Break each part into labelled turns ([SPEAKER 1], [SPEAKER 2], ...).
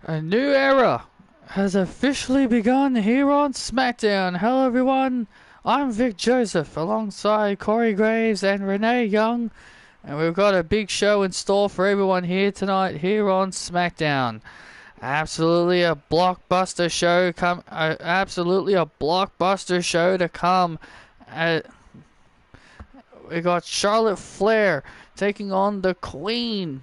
[SPEAKER 1] A new era has officially begun here on SmackDown. Hello everyone, I'm Vic Joseph alongside Corey Graves and Renee Young, and we've got a big show in store for everyone here tonight here on SmackDown. Absolutely a blockbuster show to come. We got Charlotte Flair taking on the Queen.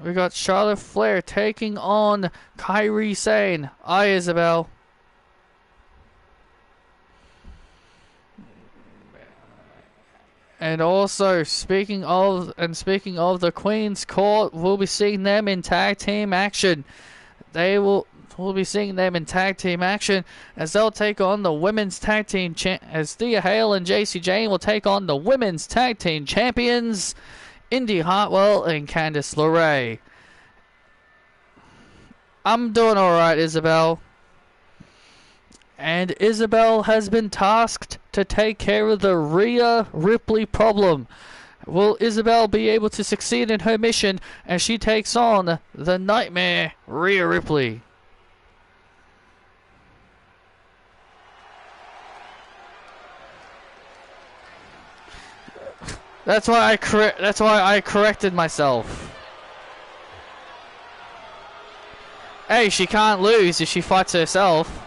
[SPEAKER 1] We got Charlotte Flair taking on Kairi Sane. Hi, Isabel. And also, speaking of the Queen's Court, we'll be seeing them in tag team action. We'll be seeing them in tag team action as they'll take on the women's tag team as Thea Hale and JC Jane will take on the women's tag team champions, Indy Hartwell and Candice LeRae. I'm doing alright, Isabel. And Isabel has been tasked to take care of the Rhea Ripley problem. Will Isabel be able to succeed in her mission as she takes on the Nightmare Rhea Ripley? That's why I corrected myself. Hey, she can't lose if she fights herself.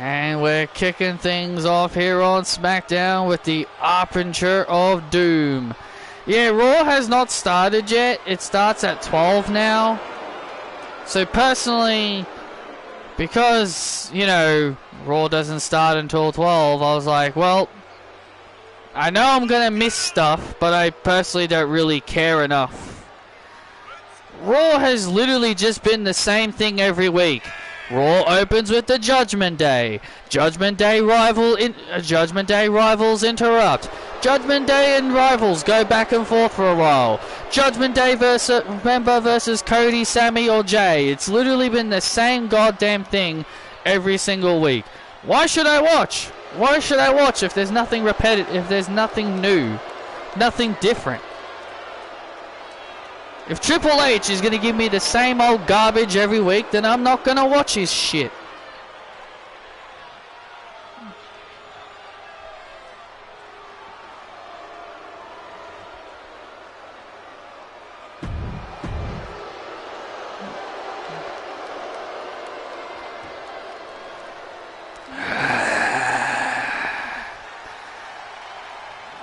[SPEAKER 1] And we're kicking things off here on SmackDown with the Arbinger of Doom. Yeah, Raw has not started yet. It starts at 12 now. So personally, because, you know, Raw doesn't start until 12, I was like, well, I know I'm going to miss stuff, but I personally don't really care enough. Raw has literally just been the same thing every week. Raw opens with the Judgment Day. Judgment Day rivals interrupt. Judgment Day and rivals go back and forth for a while. Judgment Day versus Cody, Sammy, or Jay. It's literally been the same goddamn thing every single week. Why should I watch? Why should I watch if there's nothing repetitive, if there's nothing new, nothing different? If Triple H is going to give me the same old garbage every week, then I'm not going to watch his shit.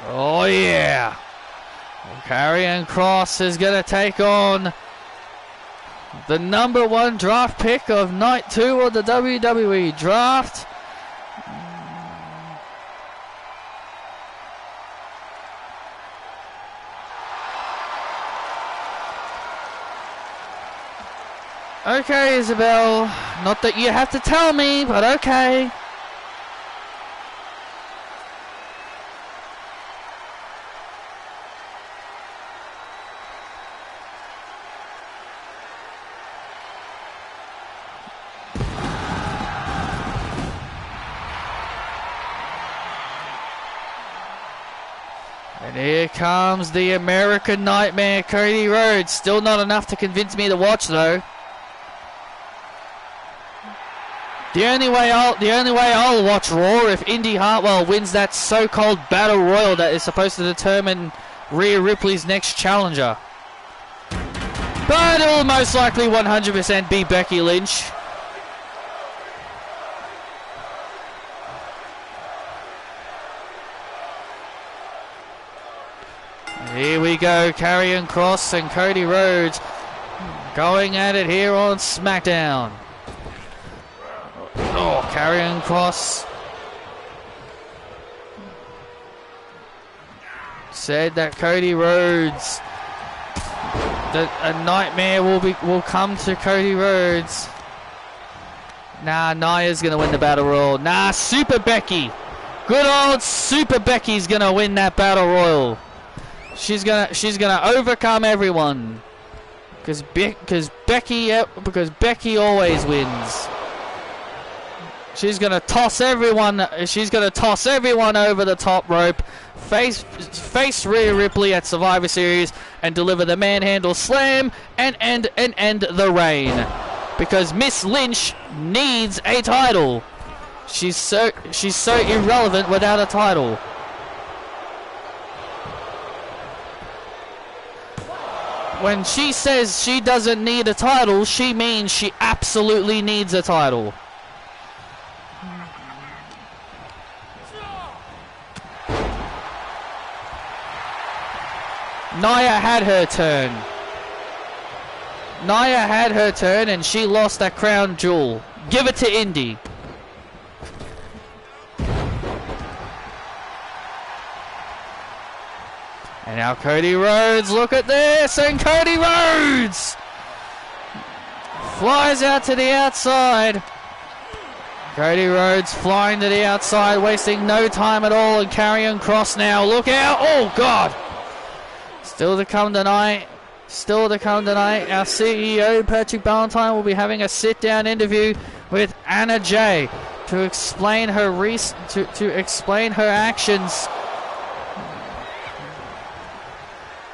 [SPEAKER 1] Oh yeah. Karrion Kross is going to take on the #1 draft pick of Night 2 of the WWE Draft. Okay, Isabel. Not that you have to tell me, but okay. And here comes the American Nightmare, Cody Rhodes. Still not enough to convince me to watch, though. The only way I'll watch Raw if Indy Hartwell wins that so-called Battle Royal that is supposed to determine Rhea Ripley's next challenger. But it will most likely 100% be Becky Lynch. Here we go, Karrion Kross and Cody Rhodes going at it here on SmackDown. Oh, Karrion Kross said that Cody Rhodes, that a nightmare will come to Cody Rhodes. Nah, Nia's gonna win the Battle Royal. Nah, Super Becky. Good old Super Becky's gonna win that Battle Royal. She's gonna overcome everyone. Because Becky always wins. She's gonna toss everyone. She's gonna toss everyone over the top rope. Face Rhea Ripley at Survivor Series and deliver the manhandle slam and end the reign. Because Miss Lynch needs a title. She's so irrelevant without a title. When she says she doesn't need a title, she means she absolutely needs a title. Nia had her turn. Nia had her turn and she lost that crown jewel. Give it to Indy. And now Cody Rhodes, look at this, and Cody Rhodes flies out to the outside. Cody Rhodes flying to the outside, wasting no time at all, and Karrion Kross now, look out, oh God. Still to come tonight, our CEO, Patrick Ballantyne, will be having a sit-down interview with Anna Jay to explain her explain her actions.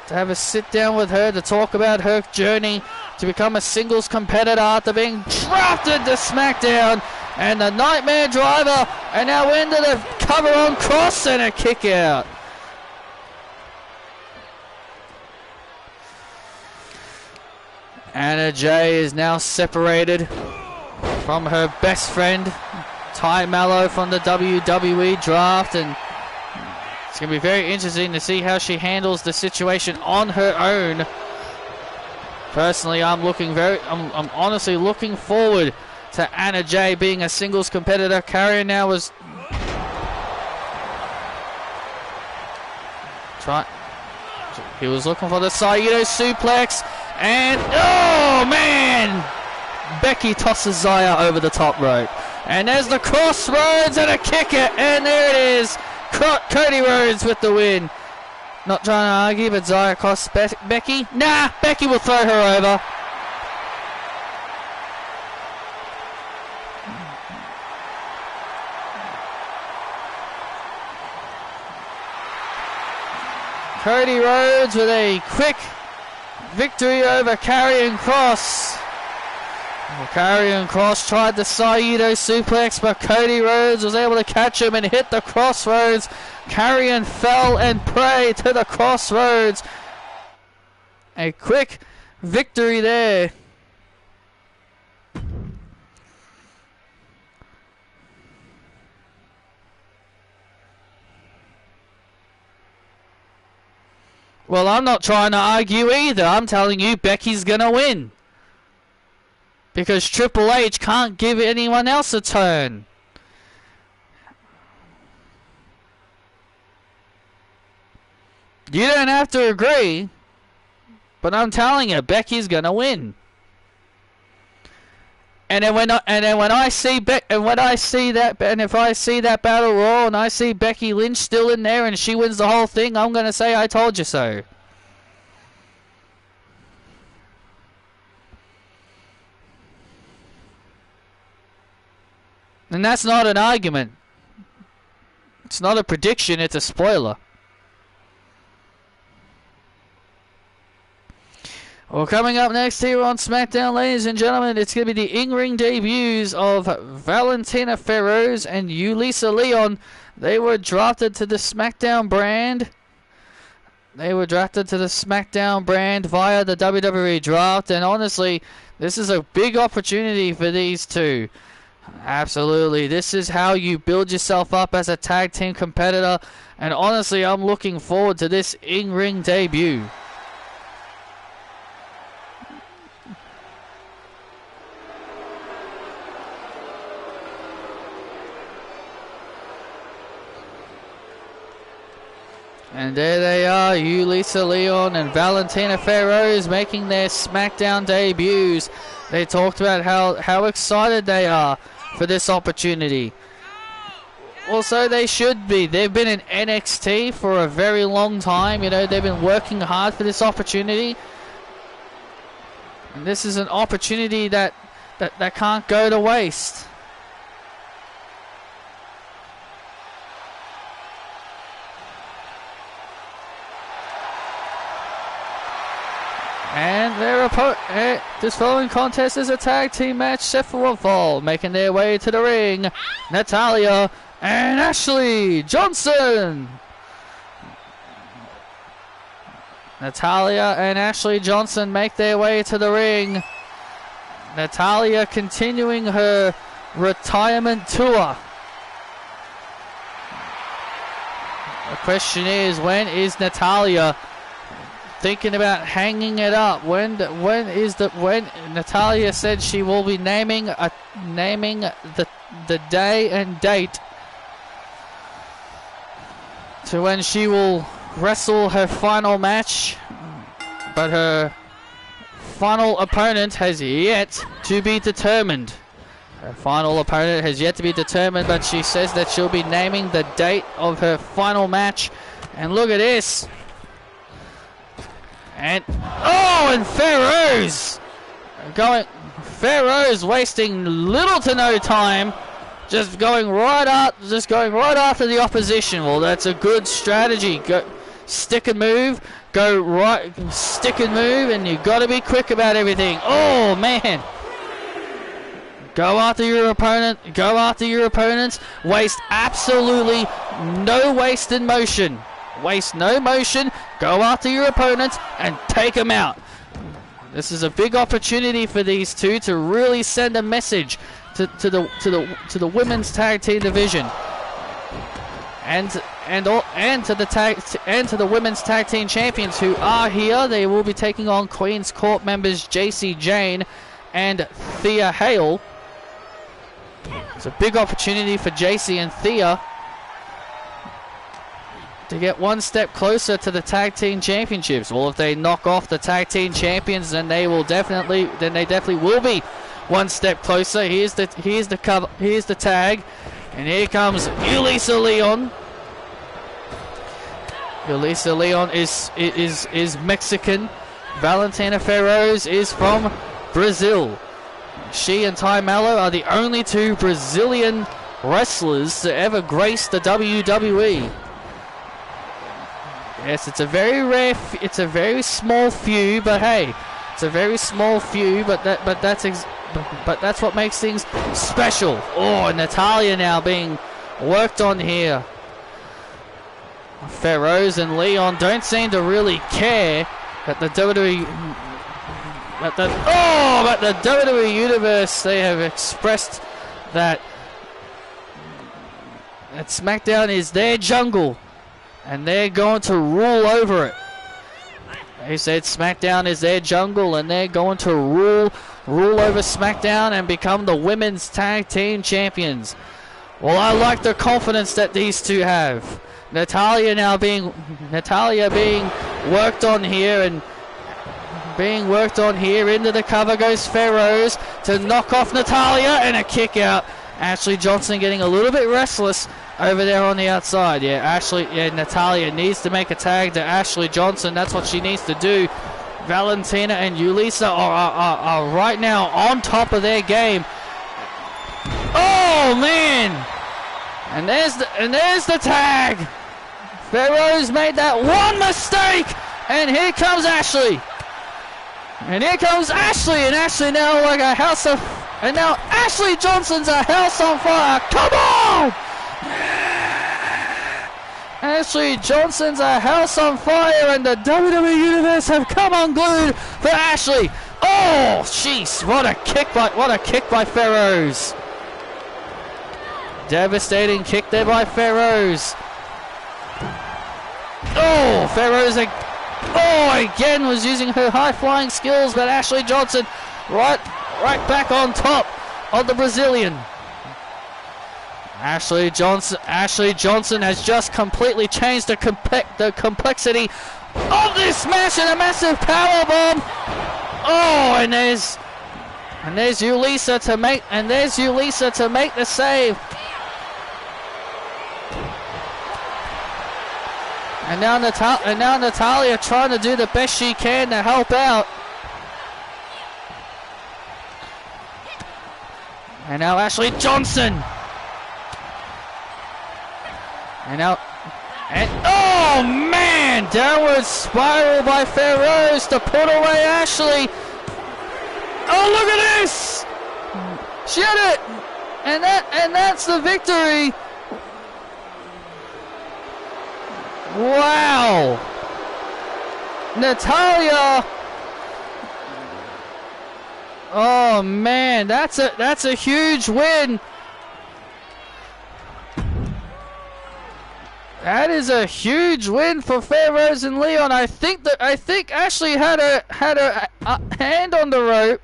[SPEAKER 1] To have a sit down with her to talk about her journey to become a singles competitor after being drafted to SmackDown, and the Nightmare Driver, and now into the cover on Kross and a kick out. Anna Jay is now separated from her best friend Ty Mello from the WWE draft, and it's going to be very interesting to see how she handles the situation on her own. Personally, I'm honestly looking forward to Anna Jay being a singles competitor. Karrion now was he was looking for the Saito suplex, and oh man, Becky tosses Zaya over the top rope, and there's the crossroads and a kick it, and there it is. Cody Rhodes with the win. Not trying to argue, but Zaya costs Becky. Nah, Becky will throw her over. Cody Rhodes with a quick victory over Karrion Kross. Well, Karrion Kross tried the Saito suplex, but Cody Rhodes was able to catch him and hit the crossroads. Karrion fell and prey to the crossroads. A quick victory there. Well, I'm not trying to argue either. I'm telling you Becky's gonna win. Because Triple H can't give anyone else a turn. You don't have to agree, but I'm telling you, Becky's gonna win. And then if I see that battle royal and I see Becky Lynch still in there and she wins the whole thing, I'm gonna say I told you so. And that's not an argument. It's not a prediction, it's a spoiler. Well, coming up next here on SmackDown, ladies and gentlemen, it's going to be the in-ring debuts of Valentina Feroz and Yulisa Leon. They were drafted to the SmackDown brand. They were drafted to the SmackDown brand via the WWE draft, and honestly, this is a big opportunity for these two. Absolutely. This is how you build yourself up as a tag team competitor, and honestly, I'm looking forward to this in-ring debut. And there they are, Yulisa Leon and Valentina Feroz making their SmackDown debuts. They talked about how excited they are for this opportunity. Well, so they should be. They've been in NXT for a very long time. You know, they've been working hard for this opportunity. And this is an opportunity that can't go to waste. And this following contest is a tag team match set for one fall. Making their way to the ring, Natalya and Ashley Johnson. Natalya and Ashley Johnson make their way to the ring. Natalya continuing her retirement tour. The question is, when is Natalya thinking about hanging it up? When Natalya said she will be naming the day and date to when she will wrestle her final match, but her final opponent has yet to be determined. Her final opponent has yet to be determined, but she says that she'll be naming the date of her final match. And look at this. And Pharaoh's wasting little to no time, just going right after the opposition. Well, that's a good strategy. Go stick and move, stick and move, and you got to be quick about everything. Oh man! Go after your opponent. Go after your opponents. Waste absolutely no wasted motion. Waste no motion. Go after your opponents and take them out. This is a big opportunity for these two to really send a message to the women's tag team division, and to the women's tag team champions who are here. They will be taking on Queen's Court members JC Jane and Thea Hale. It's a big opportunity for JC and Thea to get one step closer to the tag team championships. Well, if they knock off the tag team champions, then they definitely will be one step closer. Here's the tag, and here comes Yulisa Leon. Yulisa Leon is Mexican. Valentina Feroz is from Brazil. She and Ty Mello are the only two Brazilian wrestlers to ever grace the WWE. Yes, it's a very small few, but hey, it's a very small few, but that's what makes things special. Oh, and Natalya now being worked on here. Feroz and Leon don't seem to really care that the WWE, but the WWE Universe, they have expressed that SmackDown is their jungle, and they're going to rule over it. They said SmackDown is their jungle, and they're going to rule over SmackDown and become the women's tag team champions. Well, I like the confidence that these two have. Natalya being worked on here, and being worked on here. Into the cover goes Feroz to knock off Natalya, and a kick out. Ashley Johnson getting a little bit restless over there on the outside. Natalya needs to make a tag to Ashley Johnson. That's what she needs to do. Valentina and Yulisa are right now on top of their game. Oh man! And there's the tag. Feroz made that one mistake, and here comes Ashley. And here comes Ashley, and Ashley now like a house of, and now Ashley Johnson's a house on fire. Come on! Ashley Johnson's a house on fire, and the WWE Universe have come unglued for Ashley. Oh, jeez! What a kick by Feroz. Devastating kick there by Feroz. Oh, Feroz again was using her high-flying skills, but Ashley Johnson right back on top of the Brazilian. Ashley Johnson has just completely changed the complexity of this match in a massive powerbomb. Oh, and there's Yulisa to make the save. And now Natalia trying to do the best she can to help out. And now Ashley Johnson. And now, oh man, downward spiral by Ferrose to put away Ashley. Oh, look at this! She had it, and that's the victory. Wow, Natalia. Oh man, that's a huge win. That is a huge win for Ferrose and Leon. I think Ashley had her hand on the rope.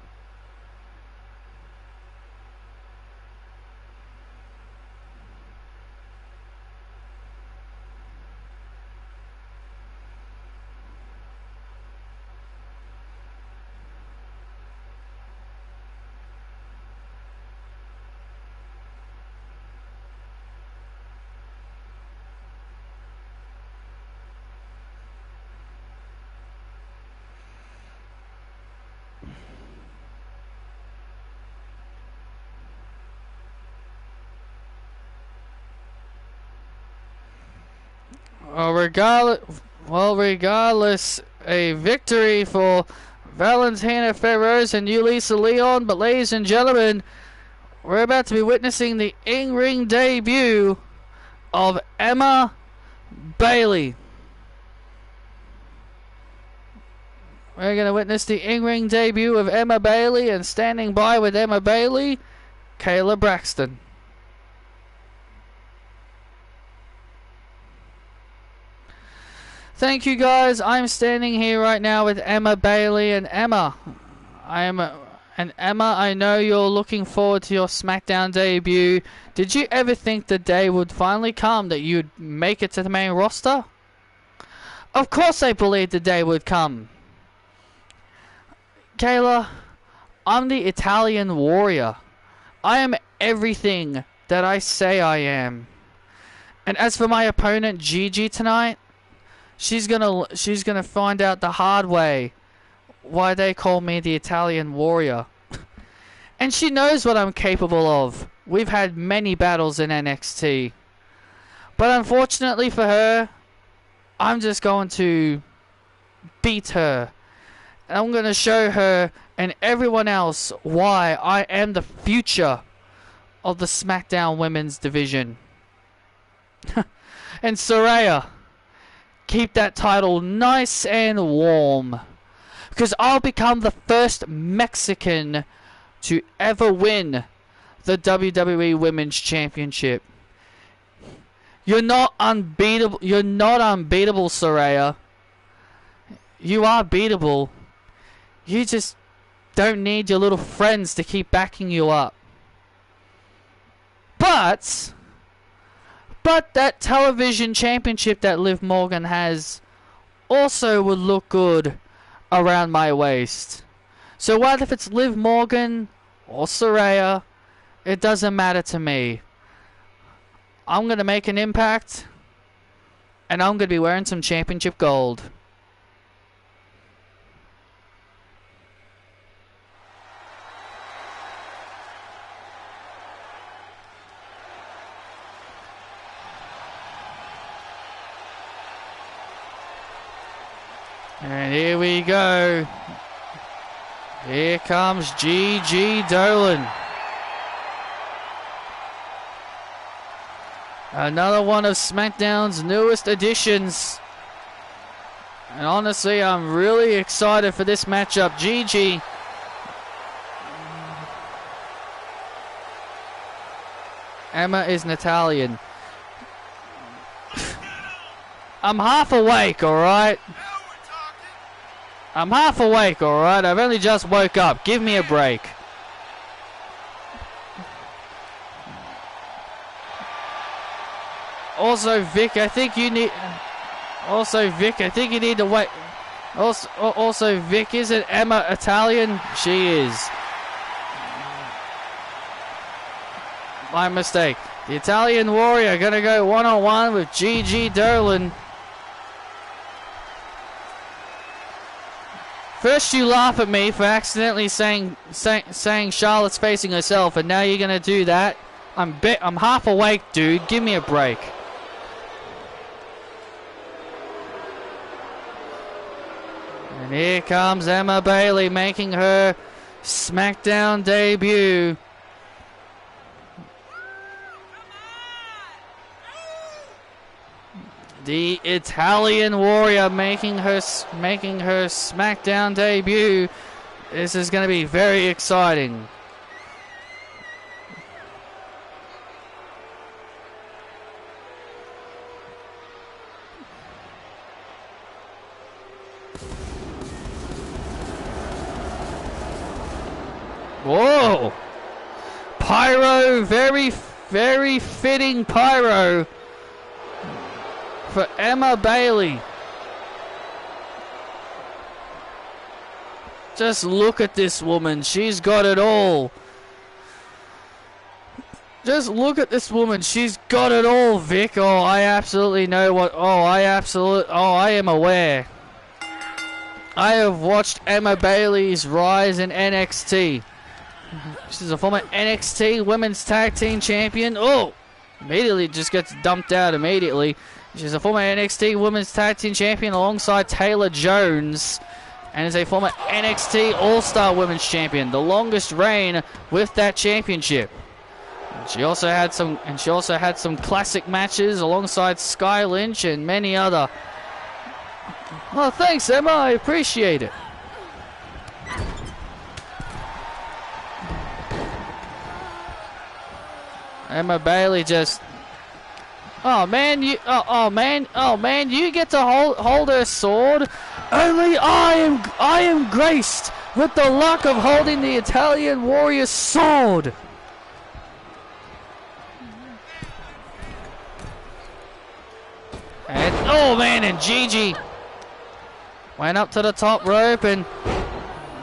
[SPEAKER 1] Regardless, a victory for Valentina Ferrose and Yulisa Leon. But ladies and gentlemen, we're about to be witnessing the in-ring debut of Emma Bailey. We're going to witness the in-ring debut of Emma Bailey, and standing by with Emma Bailey, Kayla Braxton. Thank you guys. I'm standing here right now with Emma Bailey, and Emma, I know you're looking forward to your SmackDown debut. Did you ever think the day would finally come that you'd make it to the main roster? Of course I believed the day would come. Kayla, I'm the Italian warrior. I am everything that I say I am. And as for my opponent Gigi tonight, she's gonna find out the hard way why they call me the Italian warrior. And she knows what I'm capable of. We've had many battles in NXT. But unfortunately for her, I'm just going to beat her. And I'm going to show her and everyone else why I am the future of the SmackDown Women's Division. And Saraya, keep that title nice and warm, because I'll become the first Mexican to ever win the WWE Women's Championship. You're not unbeatable. You're not unbeatable, Saraya. You are beatable. You just don't need your little friends to keep backing you up. But that television championship that Liv Morgan has also would look good around my waist. So what if it's Liv Morgan or Saraya? It doesn't matter to me. I'm going to make an impact, and I'm going to be wearing some championship gold. And here we go. Here comes Gigi Dolan. Another one of SmackDown's newest additions. And honestly, I'm really excited for this matchup. Gigi. Emma is an Italian. I'm half awake, alright? I'm half awake, alright? I've only just woke up. Give me a break. Also, Vic, I think you need... Also, Vic, I think you need to wait... Also, Vic, isn't Emma Italian? She is. My mistake. The Italian Warrior gonna go one-on-one with Gigi Dolan. First you laugh at me for accidentally saying Charlotte's facing herself, and now you're gonna do that. I'm half awake, dude. Give me a break. And here comes Emma Bailey making her SmackDown debut. The Italian Warrior making her SmackDown debut. This is going to be very exciting. Whoa! Pyro, very, very fitting pyro for Emma Bailey. Just look at this woman. She's got it all. Just look at this woman. She's got it all, Vic. Oh, I absolutely know what. I am aware. I have watched Emma Bailey's rise in NXT. She's a former NXT Women's Tag Team Champion. Oh, immediately just gets dumped out immediately. She's a former NXT Women's Tag Team Champion alongside Taylor Jones, and is a former NXT All-Star Women's Champion, the longest reign with that championship. And she also had some classic matches alongside Sky Lynch and many other. Oh, thanks, Emma. I appreciate it. Emma Bailey just. Oh man, you get to hold her sword. Only I am graced with the luck of holding the Italian Warrior's sword. And oh man, and Gigi went up to the top rope and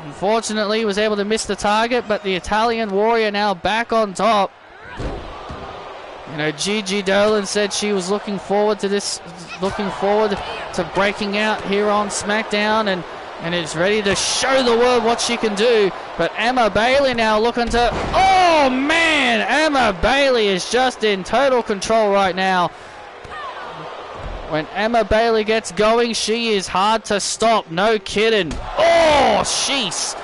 [SPEAKER 1] unfortunately was able to miss the target, but the Italian Warrior now back on top. You know, Gigi Dolan said she was looking forward to breaking out here on SmackDown and is ready to show the world what she can do. But Emma Bailey now looking to... Oh, man! Emma Bailey is just in total control right now. When Emma Bailey gets going, she is hard to stop. No kidding. Oh, jeez.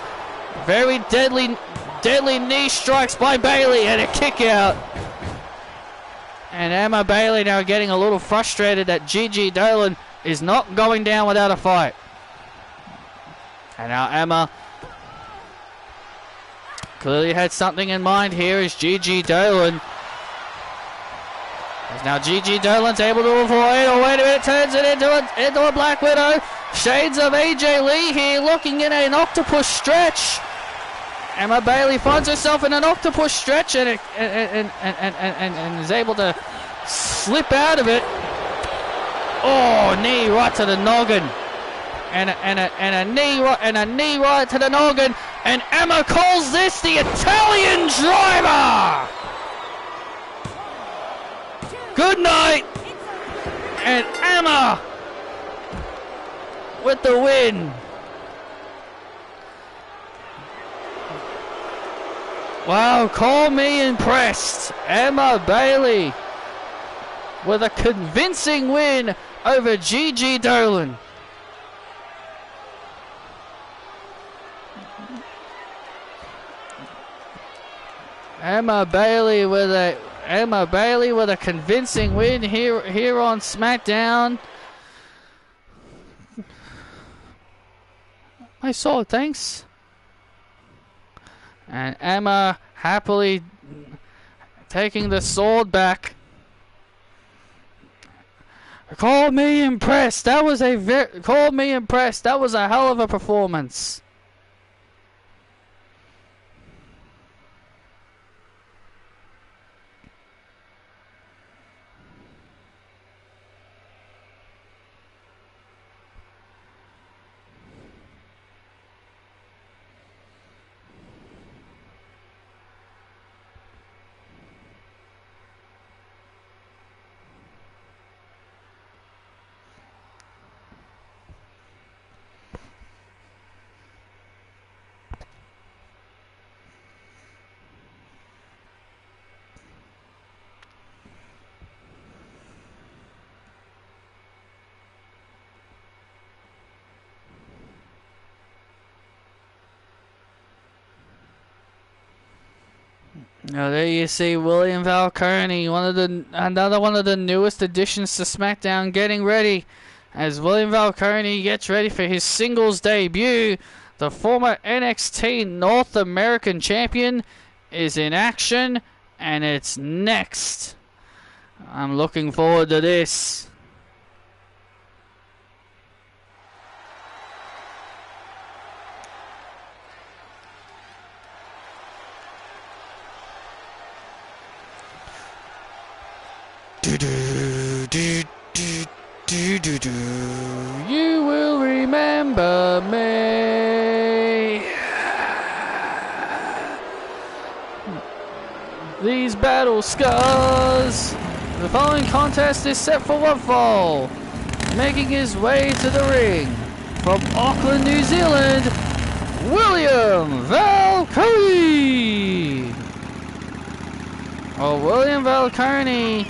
[SPEAKER 1] Very deadly knee strikes by Bailey and a kick out. And Emma Bailey now getting a little frustrated that Gigi Dolan is not going down without a fight. And now Emma clearly had something in mind here as Gigi Dolan. As now Gigi Dolan's able to avoid. Oh, wait a minute, turns it into a Black Widow. Shades of AJ Lee here looking in an octopus stretch. Emma Bailey finds herself in an octopus stretch and is able to slip out of it. Oh, knee right to the noggin, and a knee right to the noggin. And Emma calls this the Italian Driver. Good night, and Emma with the win. Wow, call me impressed. Emma Bailey with a convincing win over Gigi Dolan. Emma Bailey with a convincing win here on SmackDown. I saw it, thanks. And Emma happily taking the sword back. Call me impressed. That was a hell of a performance. Now there you see William Falcone, another one of the newest additions to SmackDown, getting ready. As William Falcone gets ready for his singles debut, the former NXT North American Champion is in action, and it's next. I'm looking forward to this. You will remember me. These battle scars. The following contest is set for one fall. Making his way to the ring from Auckland, New Zealand, William Falcone. Well, William Falcone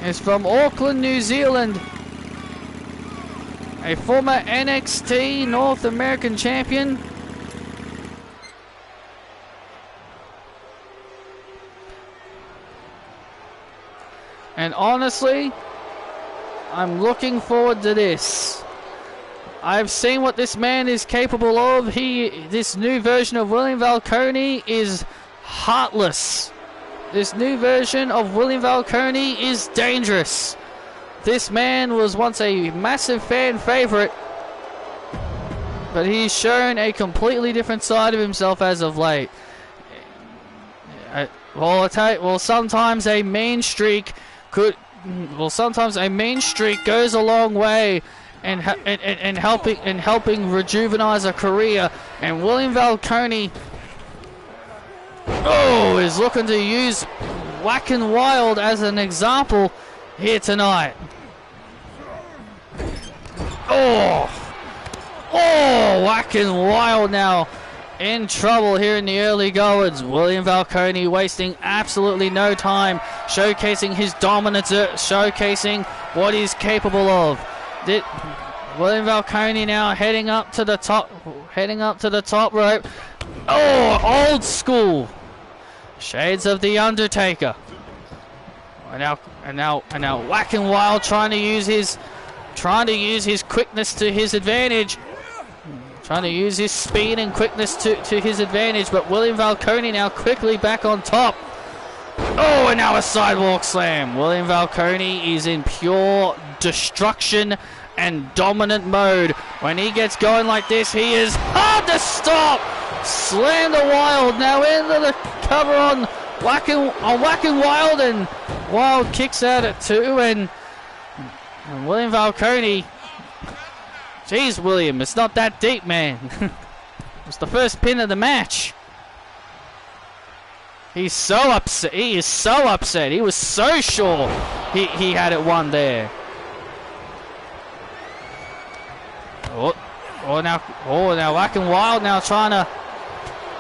[SPEAKER 1] is from Auckland, New Zealand, a former NXT North American Champion. And honestly, I'm looking forward to this. I've seen what this man is capable of. This new version of William Falcone is heartless. This new version of William Falcone is dangerous. This man was once a massive fan favorite, but he's shown a completely different side of himself as of late. Sometimes a mean streak goes a long way in helping rejuvenize a career, and William Falcone is looking to use Whack and Wild as an example here tonight. Whack and Wild now in trouble here in the early goings. William Falcone wasting absolutely no time, showcasing his dominance, showcasing what he's capable of. William Falcone now heading up to the top rope. Old school. Shades of the Undertaker. And now Whack and Wild trying to use his quickness to his advantage. Trying to use his speed and quickness to his advantage, but William Falcone now quickly back on top. And now a sidewalk slam. William Falcone is in pure destruction and dominant mode. When he gets going like this, he is hard to stop. Slam the Wild now into the cover on Whack and Wild, and Wild kicks out at 2, and William Falcone. Jeez, William, it's not that deep, man. It's the first pin of the match. He's so upset. He is so upset. He was so sure he had it won there. Now Whack and Wild now trying to.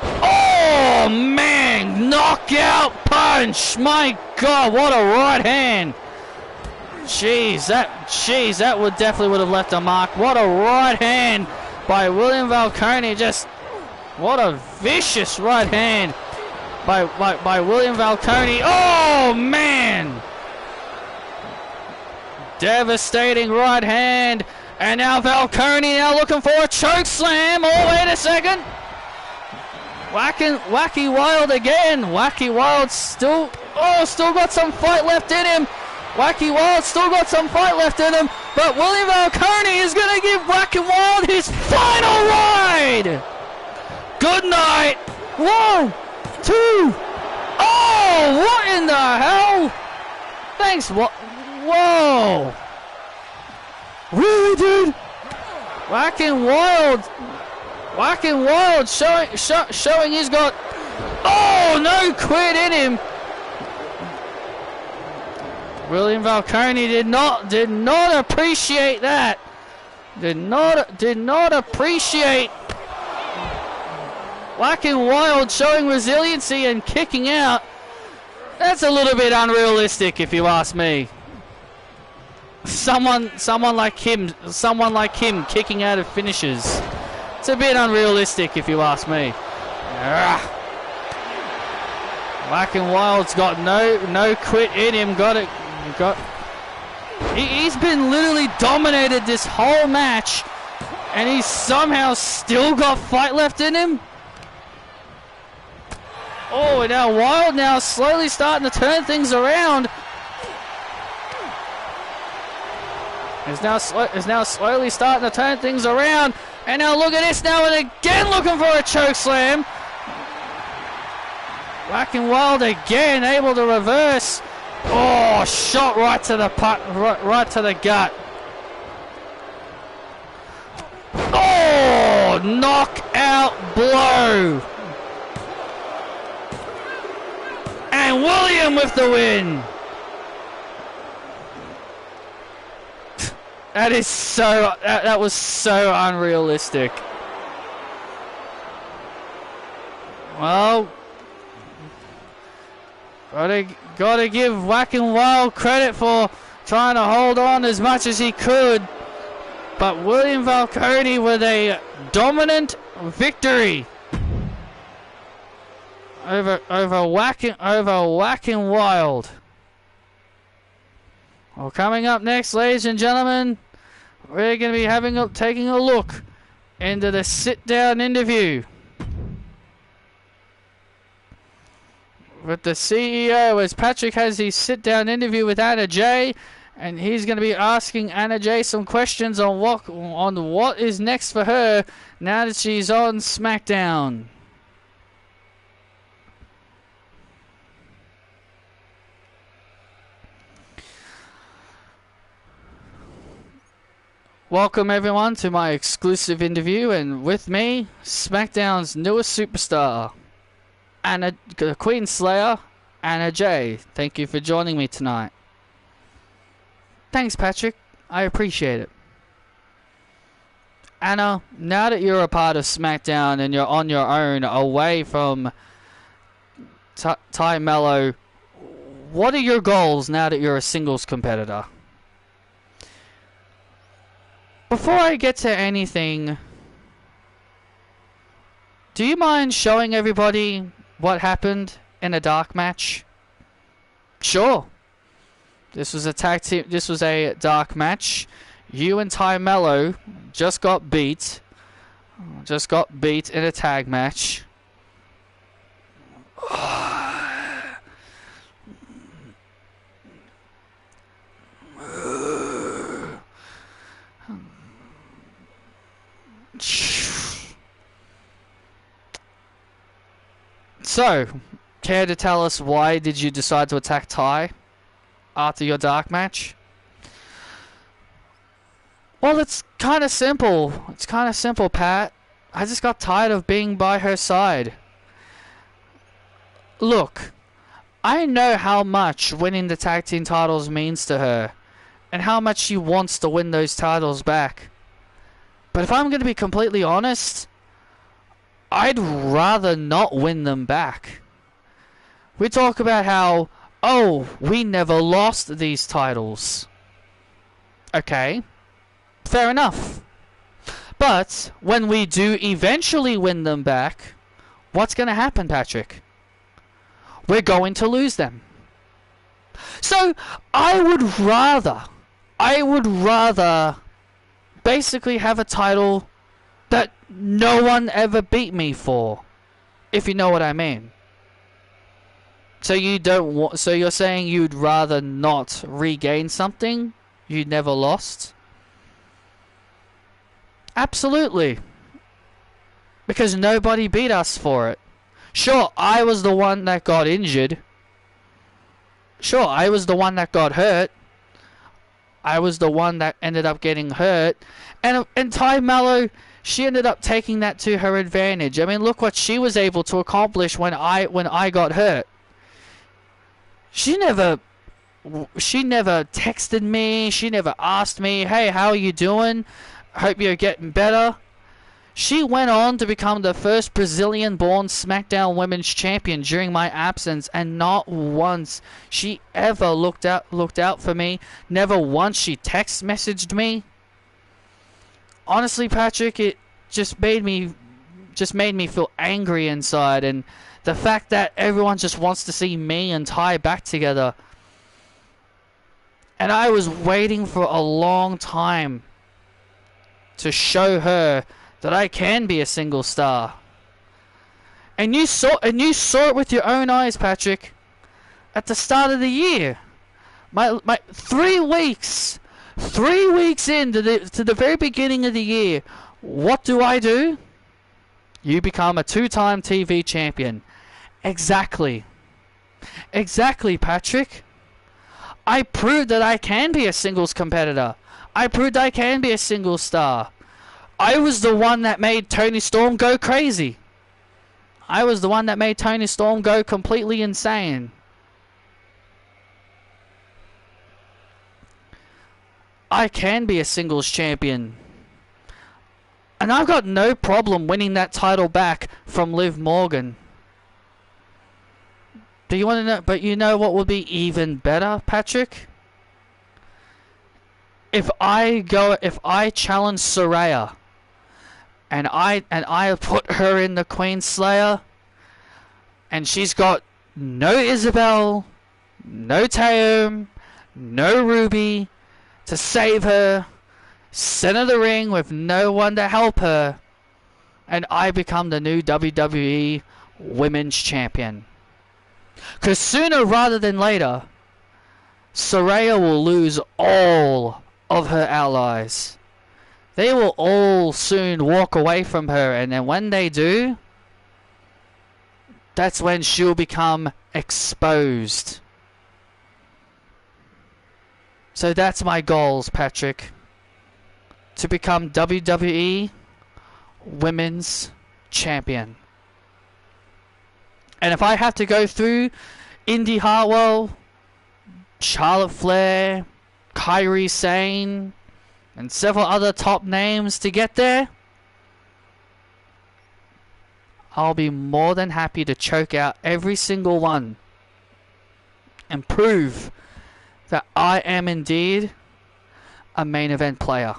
[SPEAKER 1] Oh man, knockout punch! My God, what a right hand! Jeez, that would definitely have left a mark. What a right hand by William Falcone! What a vicious right hand by William Falcone. Oh man! Devastating right hand, and now Falcone now looking for a choke slam. Wait a second. Wacky Wild again. Wacky Wild still got some fight left in him. Wacky Wild still got some fight left in him, but William Falcone is going to give Wacky Wild his final ride. Good night. 1, 2. Oh, what in the hell? Thanks. Whoa. Really, dude? Wacky Wild showing he's got. No quit in him. William Falcone did not appreciate that. Did not appreciate Whack and Wild showing resiliency and kicking out. That's a little bit unrealistic, if you ask me. Someone like him kicking out of finishes. It's a bit unrealistic, if you ask me. Black and Wild's got no quit in him. He's been literally dominated this whole match, and he's somehow still got fight left in him. Oh, now Wild now slowly starting to turn things around. Is now slowly starting to turn things around. And now look at this now, and again looking for a choke slam. Black and Wild again able to reverse. Oh, shot right to the right to the gut. Oh, knockout blow. And William with the win. That is so. That was so unrealistic. Well, gotta give Whack and Wild credit for trying to hold on as much as he could, but William Falcone with a dominant victory over Whack and Wild. Well, coming up next, ladies and gentlemen, we're going to be taking a look into the sit-down interview with the CEO, as Patrick has his sit-down interview with Anna Jay, and he's going to be asking Anna Jay some questions on what is next for her now that she's on SmackDown. Welcome everyone to my exclusive interview, and with me, SmackDown's newest superstar, Queen Slayer, Anna Jay. Thank you for joining me tonight. Thanks, Patrick. I appreciate it. Anna, now that you're a part of SmackDown and you're on your own, away from Ty Mello, what are your goals now that you're a singles competitor? Before I get to anything, do you mind showing everybody what happened in a dark match? Sure. This was a tag team. This was a dark match. You and Ty Mello just got beat in a tag match. So, care to tell us why did you decide to attack Ty after your dark match? Well, it's kind of simple. It's kind of simple, Pat. I just got tired of being by her side. Look, I know how much winning the tag team titles means to her, and how much she wants to win those titles back. But if I'm going to be completely honest, I'd rather not win them back. We talk about how, oh, we never lost these titles. Okay, fair enough. But when we do eventually win them back, what's going to happen, Patrick? We're going to lose them. So I would rather basically have a title that no one ever beat me for, if you know what I mean. So so you're saying you'd rather not regain something you never lost? Absolutely. Because nobody beat us for it. Sure, I was the one that got injured. Sure, I was the one that got hurt. I was the one that ended up getting hurt. And Ty Mello, she ended up taking that to her advantage. I mean, look what she was able to accomplish when I got hurt. She never texted me. She never asked me, hey, how are you doing? Hope you're getting better. She went on to become the first Brazilian-born SmackDown Women's Champion during my absence, and not once she ever looked out for me. Never once she text messaged me. Honestly, Patrick, it just made me just made me feel angry inside. And the fact that everyone just wants to see me and Ty back together. And I was waiting for a long time to show her that I can be a single star. And you saw it with your own eyes, Patrick, at the start of the year. My 3 weeks into the very beginning of the year, what do? You become a 2-time TV champion. Exactly, Patrick. I proved that I can be a singles competitor. I proved I can be a single star. I was the one that made Toni Storm go crazy. I was the one that made Toni Storm go completely insane. I can be a singles champion. And I've got no problem winning that title back from Liv Morgan. Do you want to know? But you know what would be even better, Patrick? If I challenge Saraya, and I put her in the Queen Slayer, and she's got no Isabel, no Taeum, no Ruby to save her, center the ring with no one to help her, and I become the new WWE Women's Champion. Because sooner rather than later, Saraya will lose all of her allies. They will all soon walk away from her, and then when they do, that's when she'll become exposed. So that's my goals, Patrick. To become WWE Women's Champion. And if I have to go through Indy Hartwell, Charlotte Flair, Kairi Sane, and several other top names to get there, I'll be more than happy to choke out every single one and prove that I am indeed a main event player.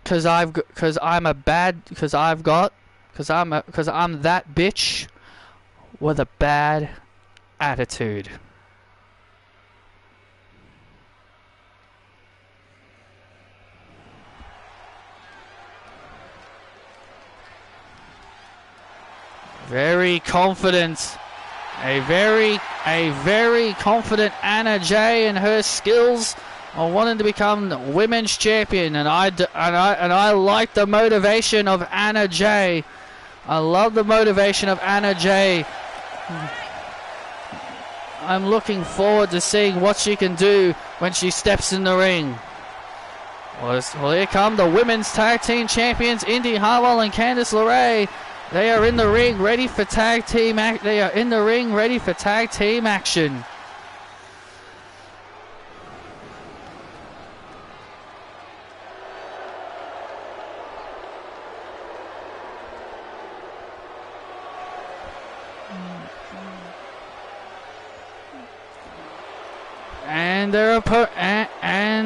[SPEAKER 1] Cause I'm that bitch with a bad attitude. Very confident. A very confident Anna Jay and her skills on wanting to become the women's champion, and I like the motivation of Anna Jay. I love the motivation of Anna Jay. I'm looking forward to seeing what she can do when she steps in the ring. Well, here come the women's tag team champions, Indy Hartwell and Candice LeRae. They are in the ring, ready for tag team. They are in the ring, ready for tag team action. And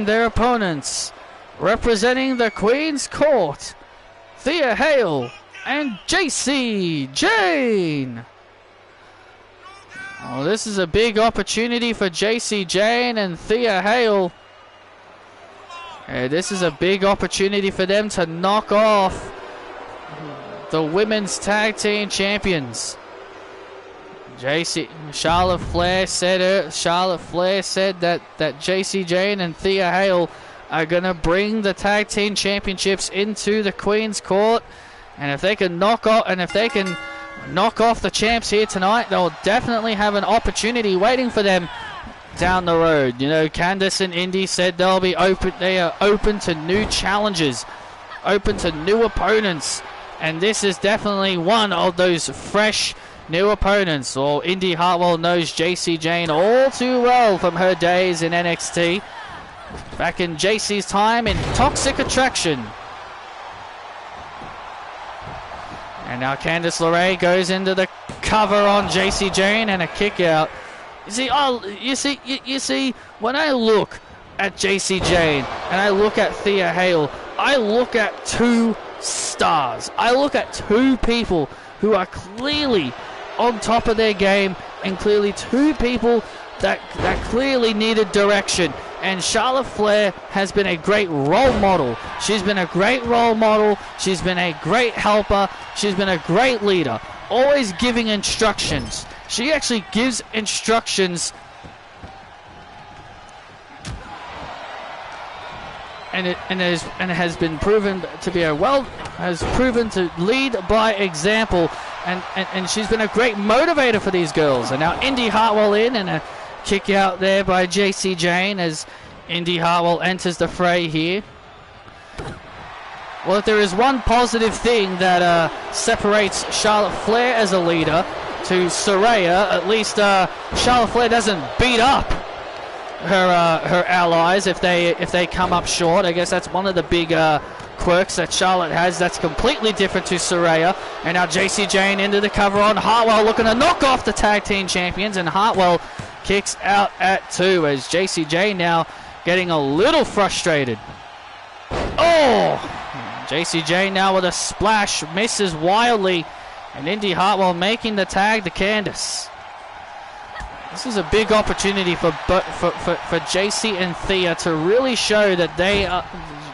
[SPEAKER 1] their opponents, representing the Queen's Court, Thea Hale and JC Jane. Oh, this is a big opportunity for JC Jane and Thea Hale. This is a big opportunity for them to knock off the women's tag team champions. Charlotte Flair said that JC Jane and Thea Hale are gonna bring the tag team championships into the Queen's Court, and if they can knock off the champs here tonight, they'll definitely have an opportunity waiting for them down the road. You know, Candice and Indy said they are open to new challenges, open to new opponents, and this is definitely one of those fresh new opponents. Well, Indy Hartwell knows JC Jane all too well from her days in NXT. Back in JC's time in Toxic Attraction. And now Candice LeRae goes into the cover on JC Jane and a kick out. You see, when I look at JC Jane and I look at Thea Hale, I look at two stars. I look at two people who are clearly on top of their game and clearly two people that clearly needed direction. And Charlotte Flair has been a great role model. She's been a great role model. She's been a great helper. She's been a great leader. Always giving instructions. She actually gives instructions. And it has been proven to be has proven to lead by example. And she's been a great motivator for these girls. And now Indy Hartwell in, and a kick out there by JC Jane as Indy Hartwell enters the fray here. Well, if there is one positive thing that separates Charlotte Flair as a leader to Saraya, at least Charlotte Flair doesn't beat up her allies if they come up short. I guess that's one of the big quirks that Charlotte has that's completely different to Saraya. And now JC Jane into the cover on Hartwell, looking to knock off the tag team champions, and Hartwell kicks out at 2 as JC Jane now getting a little frustrated. Oh! JC Jane now with a splash, misses wildly, and Indy Hartwell making the tag to Candice. This is a big opportunity for JC and Thea to really show that they are,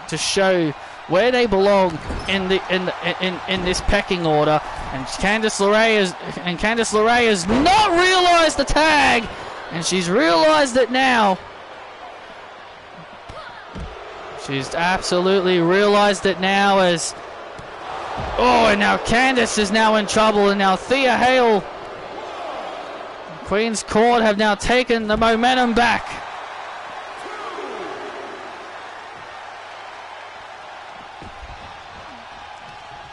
[SPEAKER 1] to show where they belong in this pecking order. And Candice LeRae has not realized the tag, and she's realized it now. She's absolutely realized it now as... Oh, and now Candice is now in trouble, and now Thea Hale, Queen's Court, have now taken the momentum back.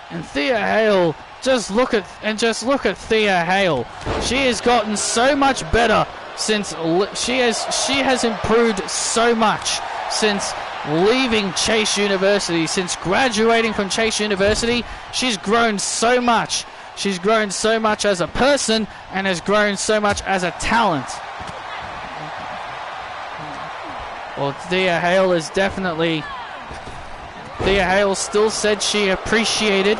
[SPEAKER 1] And Thea Hale, just look at Thea Hale. She has gotten so much better since she has improved so much since leaving Chase University, since graduating from Chase University. She's grown so much. She's grown so much as a person and has grown so much as a talent. Well, Thea Hale is definitely... Thea Hale still said she appreciated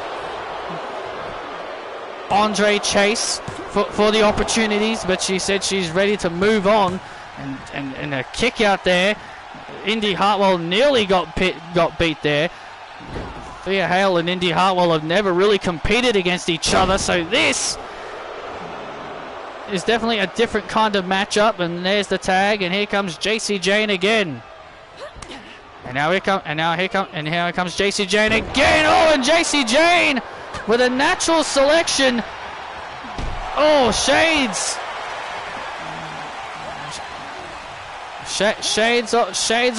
[SPEAKER 1] Andre Chase for the opportunities, but she said she's ready to move on. And a kick out there. Indy Hartwell nearly got beat there. Thea Hale and Indy Hartwell have never really competed against each other, so this is definitely a different kind of matchup. And there's the tag, and here comes JC Jane again. And here comes JC Jane again. Oh, and JC Jane with a natural selection. Oh, shades. Shades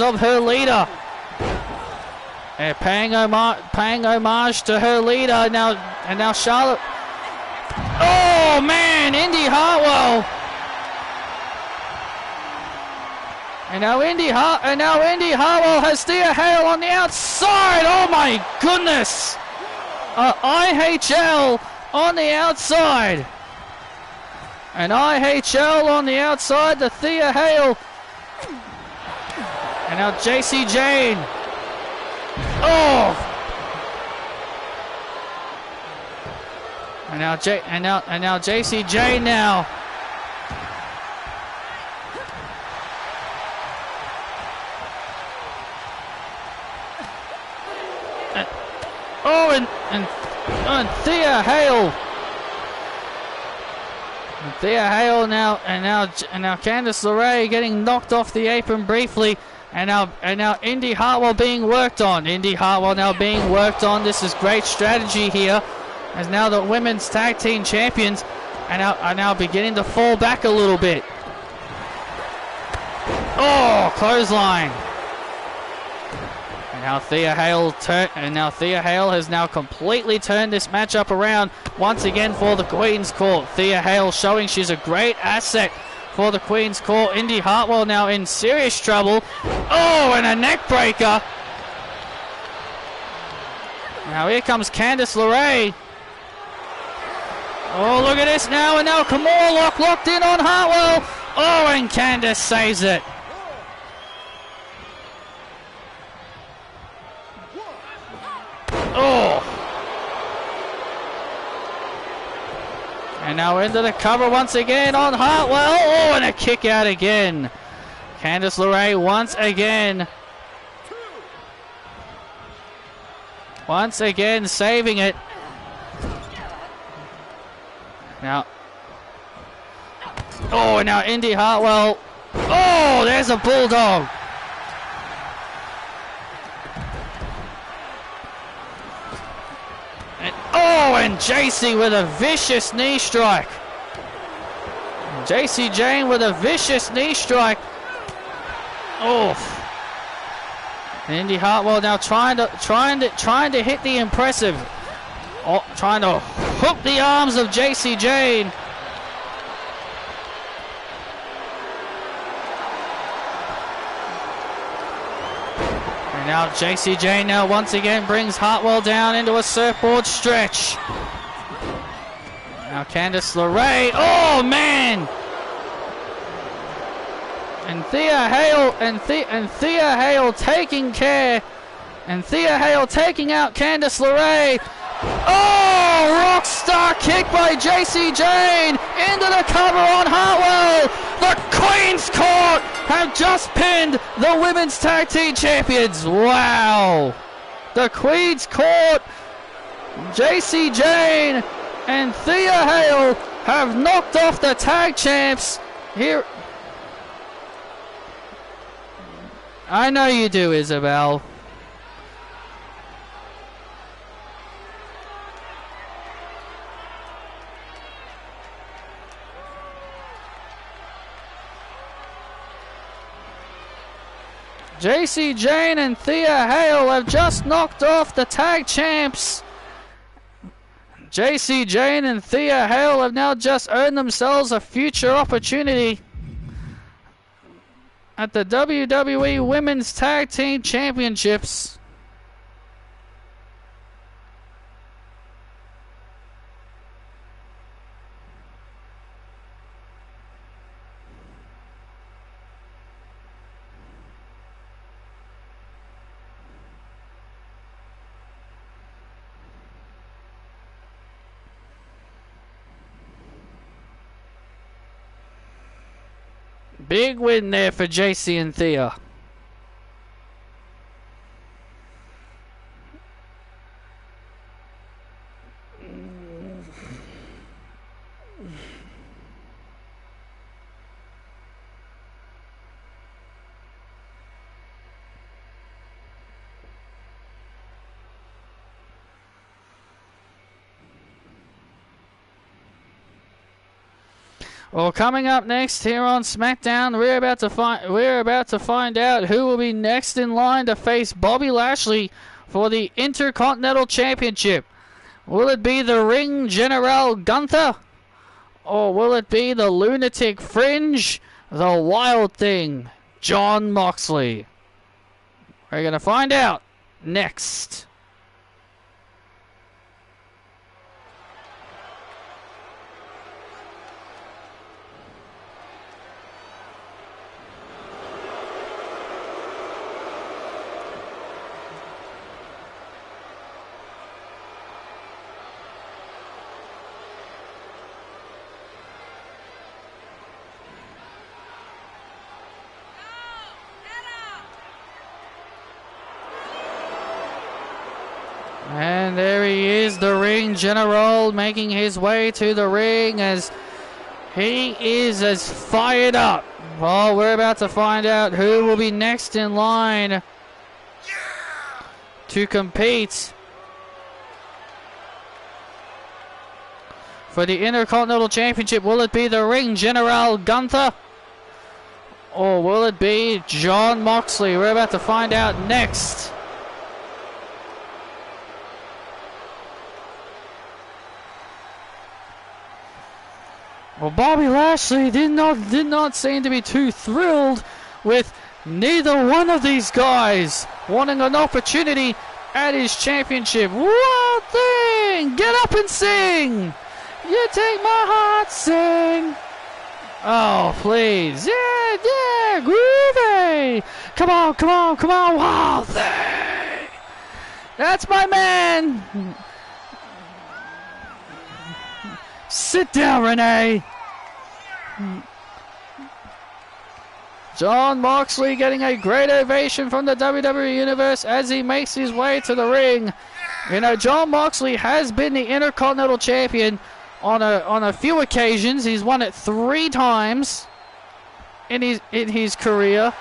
[SPEAKER 1] of her leader. Paying homage to her leader now, and now Charlotte. Oh man, Indy Hartwell. And now Indy Hartwell has Thea Hale on the outside. Oh my goodness. IHL on the outside. And IHL on the outside to Thea Hale. And now JC Jane. Oh! And now JC Jane now. And Thea Hale. Thea Hale now, and now Candice LeRae getting knocked off the apron briefly. And now Indy Hartwell being worked on. Indy Hartwell now being worked on. This is great strategy here, as now the women's tag team champions are now beginning to fall back a little bit. Oh, clothesline. And now Thea Hale has now completely turned this matchup around once again for the Queen's Court. Thea Hale showing she's a great asset for the Queen's Court. Indy Hartwell now in serious trouble. Oh, and a neck breaker. Now here comes Candice LeRae. Oh, look at this now, and now Kimura locked in on Hartwell. Oh, and Candice saves it. Oh! And now into the cover once again on Hartwell. Oh, and a kick out again. Candice LeRae once again. Once again saving it. Now. Oh, and now Indy Hartwell. Oh, there's a bulldog. And, oh, and JC with a vicious knee strike. JC Jane with a vicious knee strike. Oh. Indy Hartwell now trying to hit the impressive. Oh, trying to hook the arms of JC Jane. And now JC Jane now once again brings Hartwell down into a surfboard stretch. Now Candice LeRae. Oh man! And Thea Hale taking care. And Thea Hale taking out Candice LeRae. Oh! Rockstar kick by JC Jane into the cover on Hartwell. The Queen's Court have just pinned the Women's Tag Team Champions. Wow! The Queen's Court, JC Jane and Thea Hale have knocked off the tag champs here. I know you do, Isabel. JC Jane and Thea Hale have just knocked off the tag champs. JC Jane and Thea Hale have now just earned themselves a future opportunity at the WWE Women's Tag Team Championships. Big win there for JC and Thea. Well, coming up next here on SmackDown, we're about to find out who will be next in line to face Bobby Lashley for the Intercontinental Championship. Will it be the Ring General Gunther, or will it be the Lunatic Fringe, the Wild Thing, Jon Moxley? We're gonna find out next. And there he is, the Ring General, making his way to the ring as he is as fired up. Well, we're about to find out who will be next in line to compete for the Intercontinental Championship. Will it be the Ring General Gunther, or will it be Jon Moxley? We're about to find out next. Well, Bobby Lashley did not seem to be too thrilled with neither one of these guys wanting an opportunity at his championship. Wild Thing! Get up and sing! You take my heart, sing! Oh, please. Yeah, groovy! Come on, Wild Thing! That's my man. Sit down, Renee. Jon Moxley getting a great ovation from the WWE Universe as he makes his way to the ring. You know, Jon Moxley has been the Intercontinental Champion on a few occasions. He's won it 3 times in his career.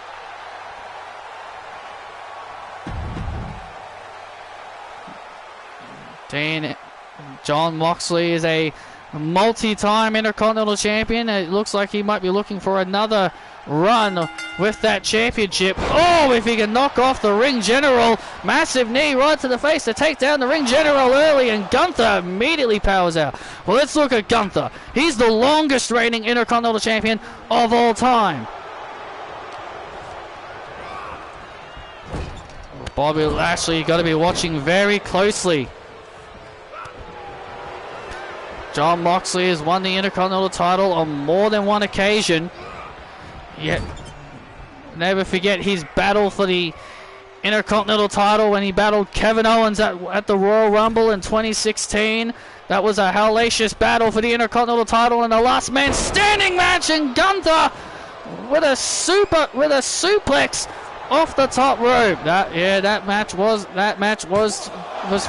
[SPEAKER 1] Jon Moxley is a multi-time Intercontinental Champion. It looks like he might be looking for another run with that championship. Oh, if he can knock off the Ring General. Massive knee right to the face to take down the Ring General early, and Gunther immediately powers out. Well, let's look at Gunther. He's the longest reigning Intercontinental Champion of all time. Bobby Lashley, you got to be watching very closely. Jon Moxley has won the Intercontinental title on more than one occasion. Yet, never forget his battle for the Intercontinental title when he battled Kevin Owens at the Royal Rumble in 2016. That was a hellacious battle for the Intercontinental title in the last man standing match, and Gunther with a suplex off the top rope. That match was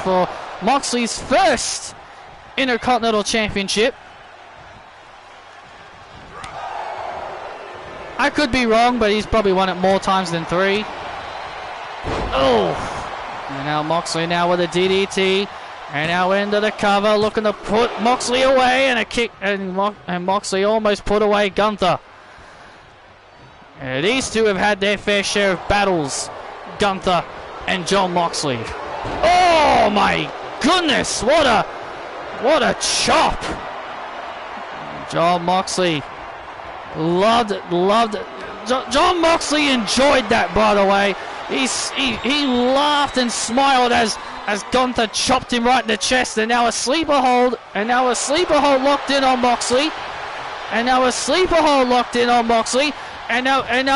[SPEAKER 1] for Moxley's first Intercontinental Championship. I could be wrong, but he's probably won it more times than 3. Oh! And now Moxley now with a DDT. And now into the cover, looking to put Moxley away, and a kick, and Moxley almost put away Gunther. And these two have had their fair share of battles, Gunther and Jon Moxley. Oh my goodness, what a chop! Jon Moxley loved it. Jon Moxley enjoyed that, by the way. He laughed and smiled as Gunther chopped him right in the chest, and now a sleeper hold, locked in on Moxley, and now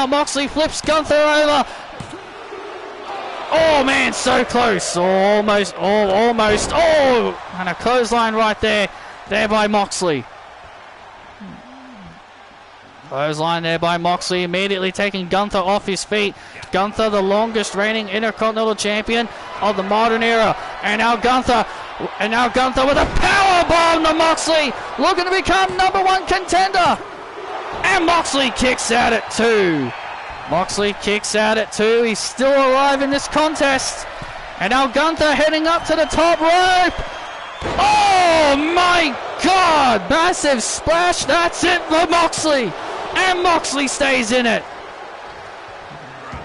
[SPEAKER 1] Moxley flips Gunther over. Oh man, so close. Almost. Oh, and a clothesline right there by Moxley. Clothesline there by Moxley, immediately taking Gunther off his feet. Gunther, the longest reigning Intercontinental Champion of the modern era. And now Gunther with a power bomb to Moxley, looking to become #1 contender. And Moxley kicks out at 2. He's still alive in this contest. And now Gunther heading up to the top rope. Oh my God! Massive splash. That's it for Moxley. And Moxley stays in it.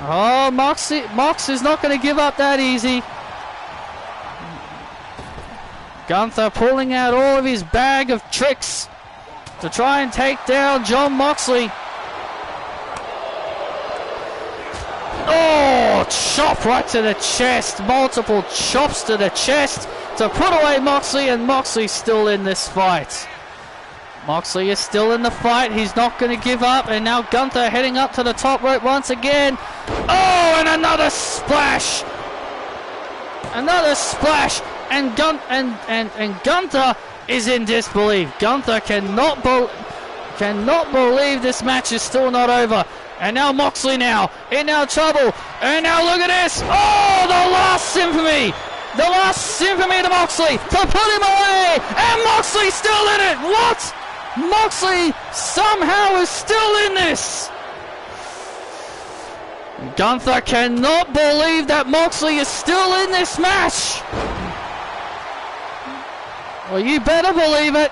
[SPEAKER 1] Oh, Mox is not going to give up that easy. Gunther pulling out all of his bag of tricks to try and take down Jon Moxley. Oh, chop right to the chest. Multiple chops to the chest to put away Moxley, and Moxley's still in this fight. Moxley is still in the fight. He's not going to give up. And now Gunther heading up to the top rope once again. Oh, and another splash. And Gunther is in disbelief. Gunther cannot believe this match is still not over. And now Moxley in trouble. And now look at this. Oh, the last symphony. To Moxley to put him away. And Moxley's still in it. What? Moxley somehow is still in this. Gunther cannot believe that Moxley is still in this match. Well, you better believe it.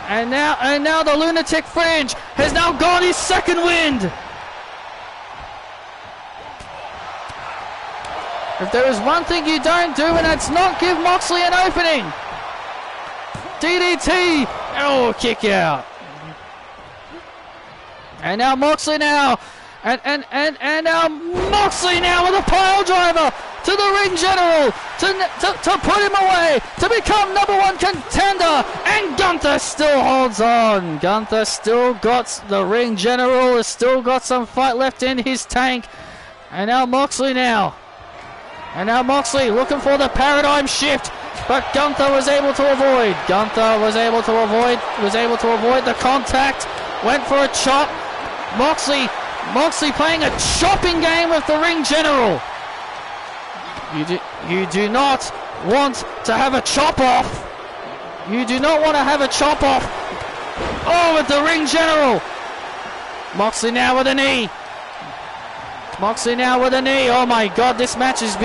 [SPEAKER 1] And now the lunatic fringe has now gone his second wind. If there is one thing you don't do, and that's not give Moxley an opening. DDT. Oh, kick out. And now Moxley now. And now Moxley now with a pile driver to the Ring General to put him away, to become #1 contender. And Gunther still holds on. The Ring General has still got some fight left in his tank. And now Moxley now. And now Moxley looking for the paradigm shift, but Gunther was able to avoid. Gunther was able to avoid the contact. Went for a chop. Moxley playing a chopping game with the ring general. You do not want to have a chop off. You do not want to have a chop off. Oh, with the ring general. Moxley now with a knee. Oh my God, this match is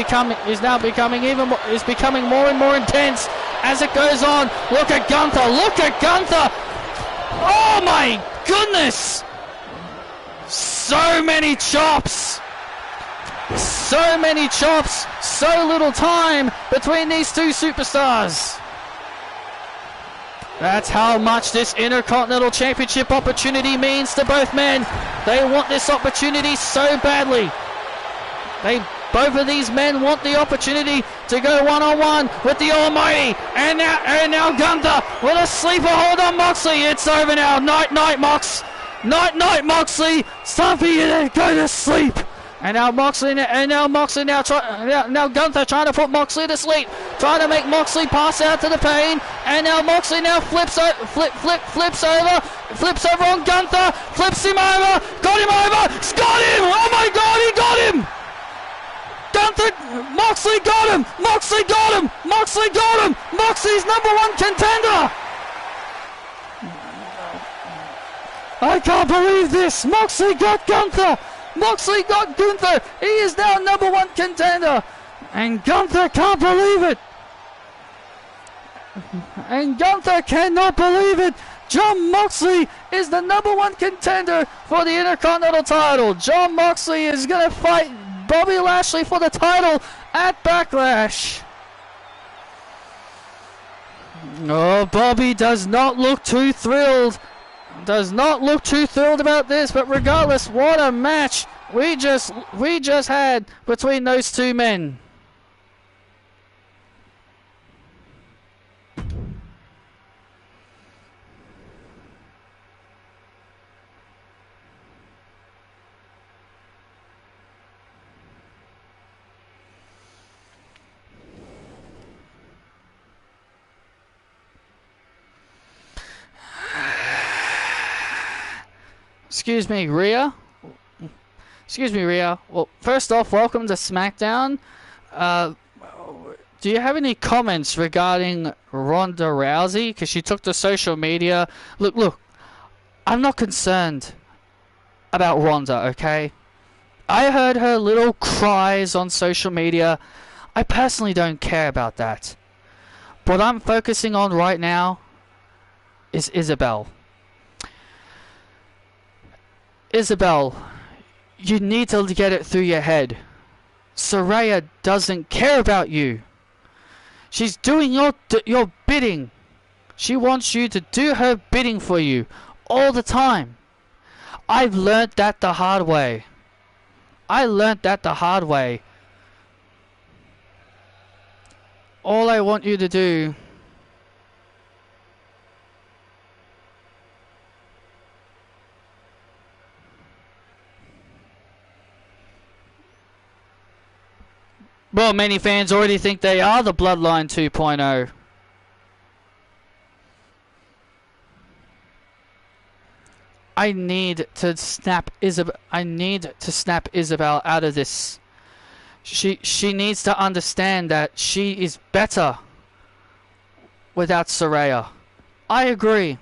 [SPEAKER 1] now becoming more and more intense as it goes on. Look at Gunther. Oh my goodness. So many chops. So little time between these two superstars. That's how much this Intercontinental Championship opportunity means to both men. They want this opportunity so badly. Both of these men want the opportunity to go one-on-one with the Almighty. And now Gunther with a sleeper hold on Moxley. It's over now. Night, Mox. Night, Moxley. It's time for you to go to sleep. And now Gunther trying to put Moxley to sleep, trying to make Moxley pass out to the pain. And now Moxley flips over on Gunther, flips him over, got him! Oh my God, he got him! Moxley got him! Moxley's #1 contender! I can't believe this! Moxley got Gunther! He is now #1 contender! And Gunther can't believe it! And Gunther cannot believe it! Jon Moxley is the #1 contender for the Intercontinental title. Jon Moxley is going to fight Bobby Lashley for the title at Backlash. Oh, Bobby does not look too thrilled. About this, but regardless, what a match we just had between those two men. Excuse me, Rhea. Well, first off, welcome to SmackDown. Do you have any comments regarding Ronda Rousey? Because she took to social media. Look, I'm not concerned about Ronda, okay? I heard her little cries on social media. I personally don't care about that. What I'm focusing on right now is Isabel. Isabel, you need to get it through your head. Saraya doesn't care about you. She's doing your bidding. She wants you to do her bidding for you all the time. I've learnt that the hard way. All I want you to do well, many fans already think they are the Bloodline 2.0. I need to snap Isabel out of this. She needs to understand that she is better without Saraya. I agree.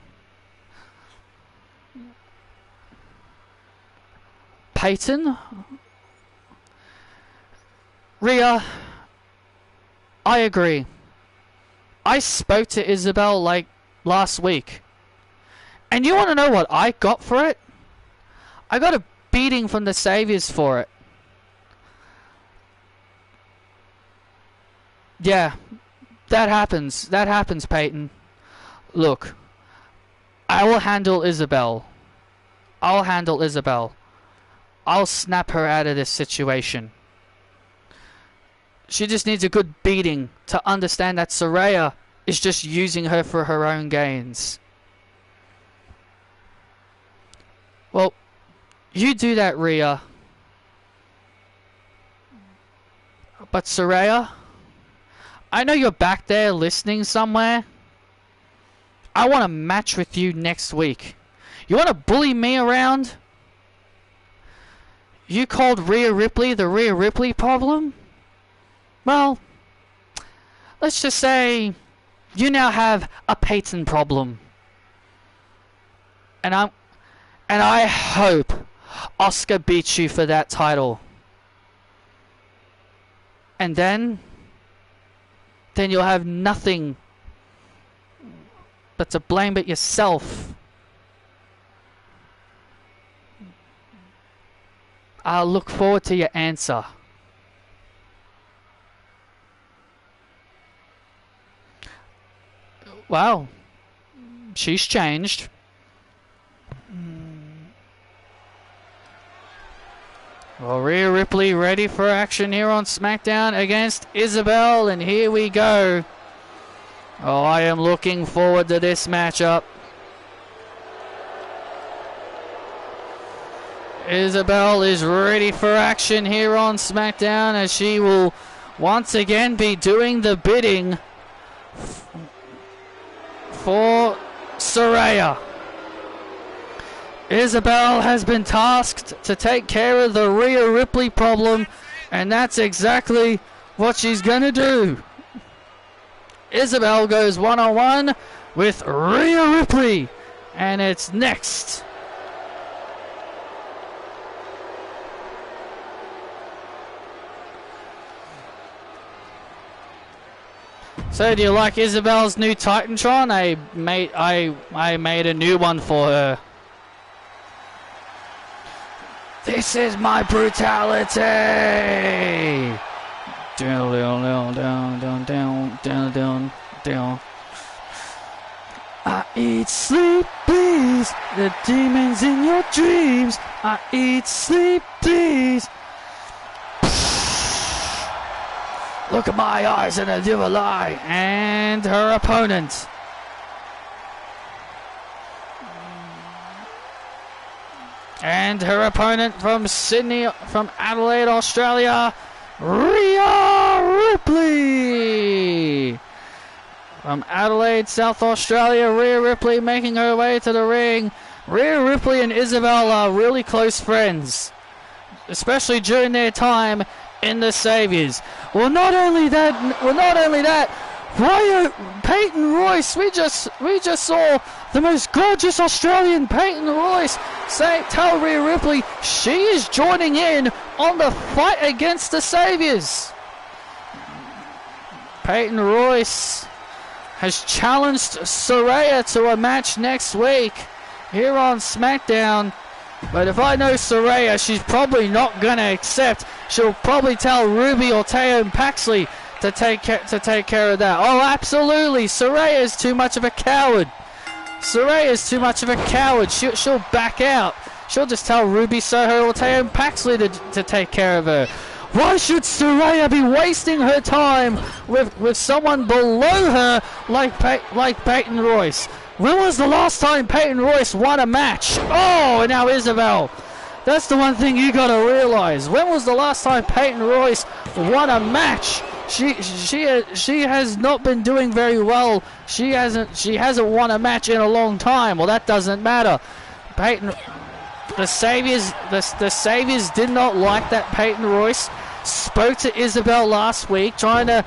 [SPEAKER 1] Peyton? Rhea, I agree. I spoke to Isabel like last week. And you want to know what I got for it? I got a beating from the Saviors for it. Yeah, that happens. Peyton. Look, I will handle Isabel. I'll snap her out of this situation. She just needs a good beating to understand that Saraya is just using her for her own gains. Well, you do that, Rhea. But Saraya, I know you're back there listening somewhere. I want a match with you next week. You want to bully me around? You called Rhea Ripley the Rhea Ripley problem? Well, let's just say you now have a Peyton problem. And I hope Asuka beats you for that title. And then you'll have nothing but to blame it yourself. I'll look forward to your answer. Wow, she's changed. Well, Rhea Ripley ready for action here on SmackDown against Isabel, and here we go. Oh, I am looking forward to this matchup. Isabel is ready for action here on SmackDown as she will once again be doing the bidding for Saraya. Isabel has been tasked to take care of the Rhea Ripley problem, and that's exactly what she's going to do. Isabel goes one-on-one with Rhea Ripley, and it's next. So, do you like Isabel's new Titantron? I made a new one for her. This is my brutality. Down, down, down, down, down, down, down, down. I eat, sleep, please. The demons in your dreams. I eat, sleep, please. Look at my eyes and I do a lie. And her opponent. And her opponent from Sydney, from Adelaide, Australia, Rhea Ripley. From Adelaide, South Australia, Rhea Ripley making her way to the ring. Rhea Ripley and Isabel are really close friends, especially during their time in the Saviors. Well, not only that, Peyton Royce, we just saw the most gorgeous Australian Peyton Royce tell Rhea Ripley she is joining in on the fight against the Saviors. Peyton Royce has challenged Saraya to a match next week here on SmackDown. But if I know Saraya, she's probably not going to accept. She'll probably tell Ruby or Tatum Paxley to take care of that. Oh, absolutely. Saraya is too much of a coward. Saraya is too much of a coward. She'll back out. She'll just tell Ruby Soho or Tatum Paxley to take care of her. Why should Saraya be wasting her time with someone below her like Peyton Royce? When was the last time Peyton Royce won a match? Oh, and now Isabel. That's the one thing you gotta realize. When was the last time Peyton Royce won a match? She has not been doing very well. She hasn't won a match in a long time. Well, that doesn't matter. The Saviors did not like that Peyton Royce spoke to Isabel last week, trying to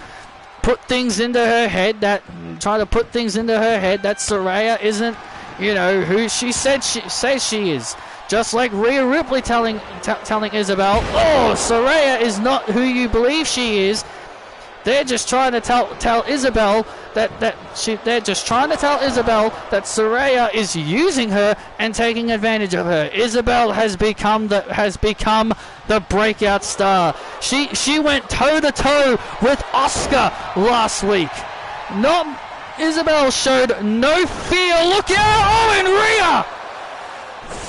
[SPEAKER 1] put things into her head that Saraya isn't, who she says she is. Just like Rhea Ripley telling Isabel, oh, Saraya is not who you believe she is. They're just trying to tell Isabel that Saraya is using her and taking advantage of her. Isabel has become the breakout star. She went toe to toe with Asuka last week. Isabel showed no fear. Look out! Oh, and Rhea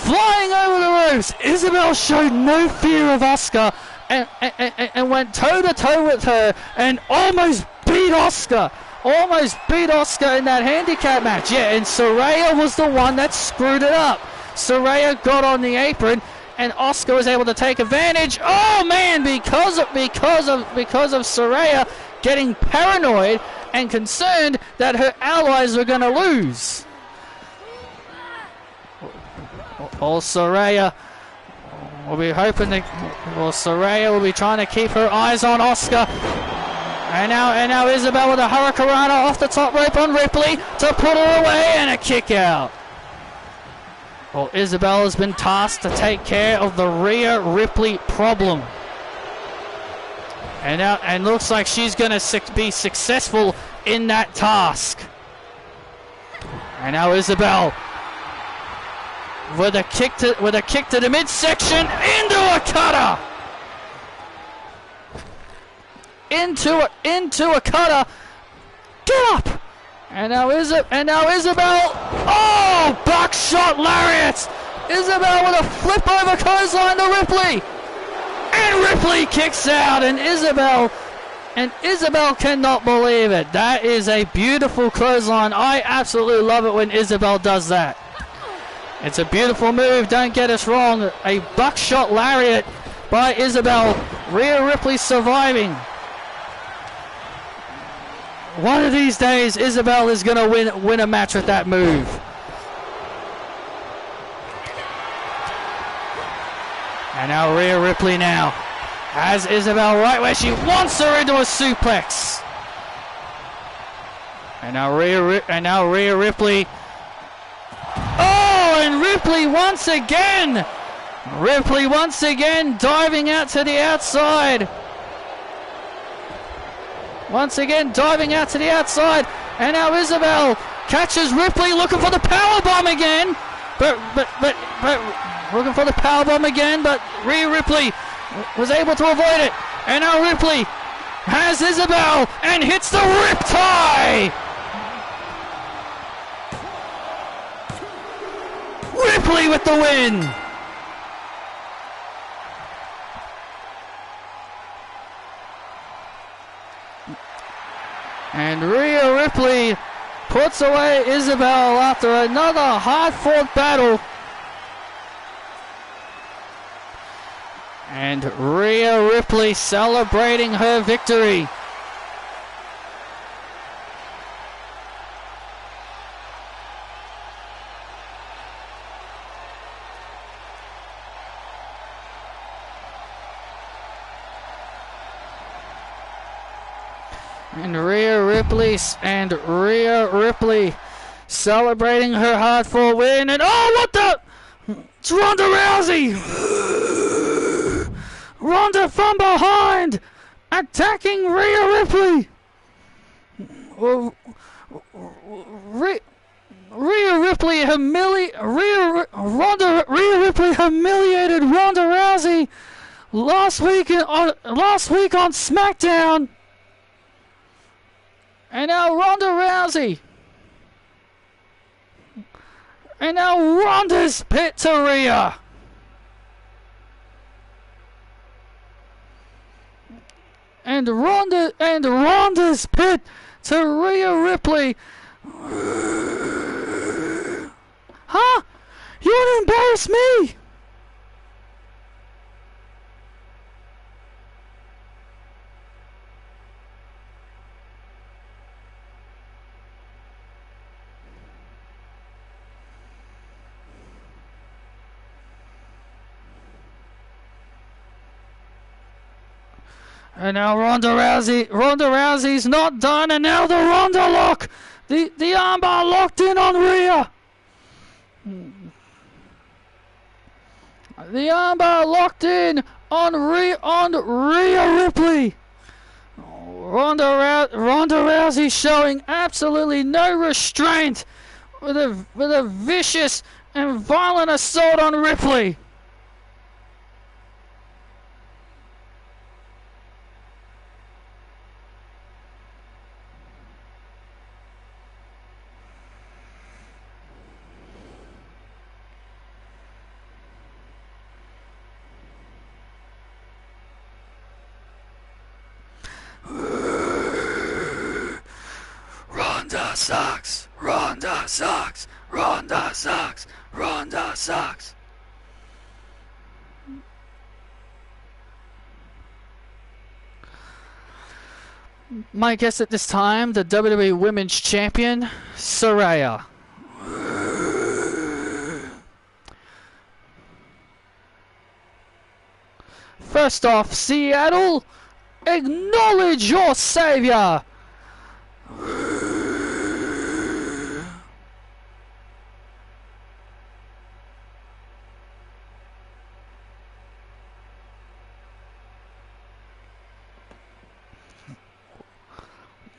[SPEAKER 1] flying over the ropes. Isabel showed no fear of Asuka. And went toe-to-toe with her and almost beat Asuka. In that handicap match. Yeah, and Saraya was the one that screwed it up. Saraya got on the apron and Asuka was able to take advantage. Oh man, because of Saraya getting paranoid and concerned that her allies were going to lose. Or Saraya will be hoping to, or Saraya will be trying to keep her eyes on Asuka. And now Isabel with a Hurricanrana off the top rope on Ripley to put her away, and a kick out. Well, Isabel has been tasked to take care of the Rhea Ripley problem. And looks like she's going to be successful in that task. And now Isabel with a kick to the midsection into a cutter. Into a cutter. Get up. And now Isabel. Oh, buckshot lariat. Isabel with a flip over clothesline to Ripley. And Ripley kicks out, and Isabel cannot believe it. That is a beautiful clothesline. I absolutely love it when Isabel does that. It's a beautiful move, don't get us wrong. A buckshot lariat by Isabel. Rhea Ripley surviving. One of these days, Isabel is going to win a match with that move. And now Rhea Ripley now has Isabel right where she wants her into a suplex. And now Rhea Ripley. Oh, and Ripley once again. Ripley once again diving out to the outside. Once again diving out to the outside. And now Isabel catches Ripley looking for the powerbomb again. But looking for the powerbomb again, but Rhea Ripley was able to avoid it. And now Ripley has Isabel and hits the riptide. Ripley with the win. And Rhea Ripley puts away Isabel after another hard-fought battle. And Rhea Ripley celebrating her victory. And Rhea Ripley celebrating her hard-fought win. And oh, what the? It's Ronda Rousey. Ronda from behind, attacking Rhea Ripley. Rhea Ripley humiliated Ronda Rousey last week on SmackDown. And now Ronda Rousey. And now Ronda's pit to Rhea. And Ronda's pit to Rhea Ripley. Huh? You want to embarrass me? And now Ronda Rousey's not done, and now the Ronda lock. The armbar locked in on Rhea. The armbar locked in on Rhea Ripley. Ronda Rousey showing absolutely no restraint with a vicious and violent assault on Ripley. Ronda sucks. Ronda sucks. Ronda sucks. Ronda sucks. My guest at this time, the WWE Women's Champion, Saraya. First off, Seattle, acknowledge your savior.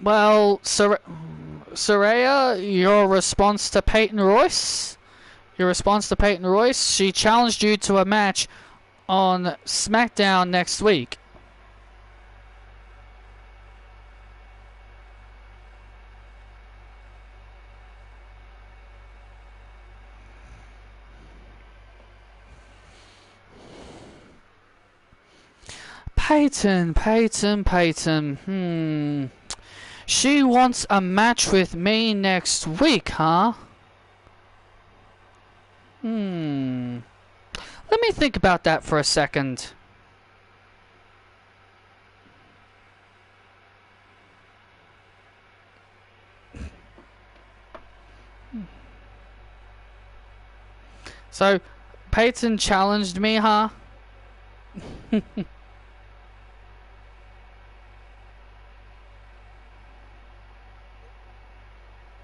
[SPEAKER 1] Well, Saraya, your response to Peyton Royce? She challenged you to a match on SmackDown next week. Peyton. She wants a match with me next week, huh? Let me think about that for a second. So, Peyton challenged me, huh?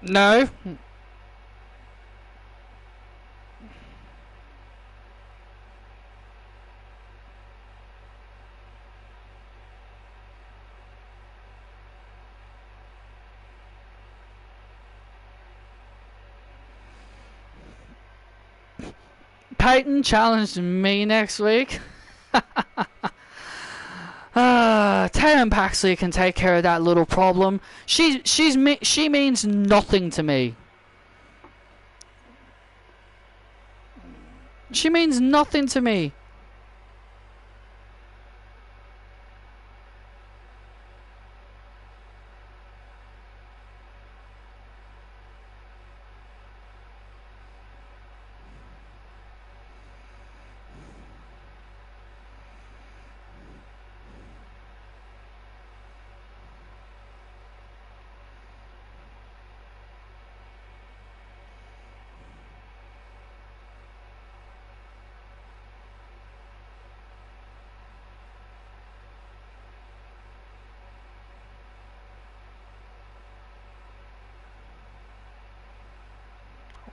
[SPEAKER 1] No. Peyton challenged me next week. Tatum Paxley can take care of that little problem. She means nothing to me. She means nothing to me.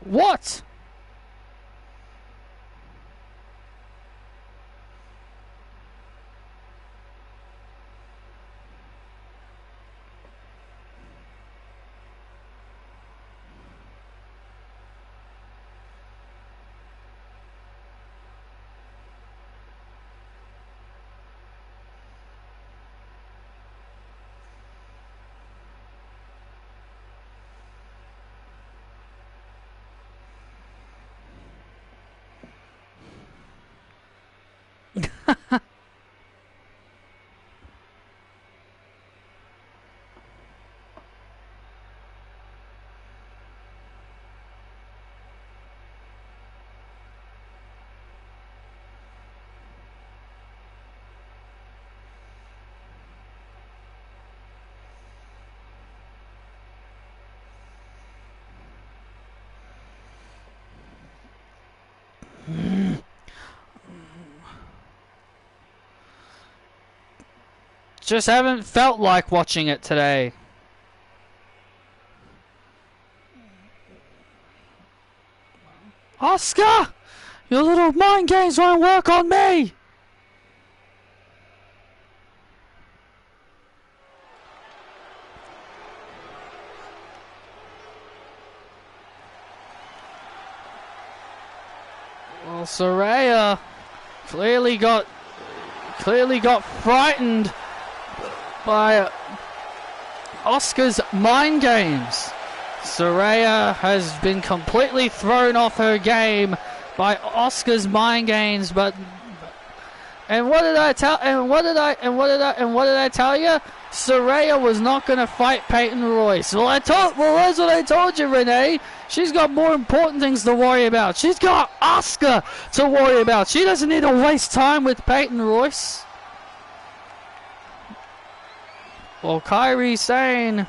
[SPEAKER 1] What? Just haven't felt like watching it today. Oscar! Your little mind games won't work on me! Well, Saraya clearly got frightened by Oscar's mind games. Saraya has been completely thrown off her game by Oscar's mind games. But what did I tell you? Saraya was not going to fight Peyton Royce. Well, that's what I told you, Renee. She's got more important things to worry about. She's got Oscar to worry about. She doesn't need to waste time with Peyton Royce. Well, Kairi Sane.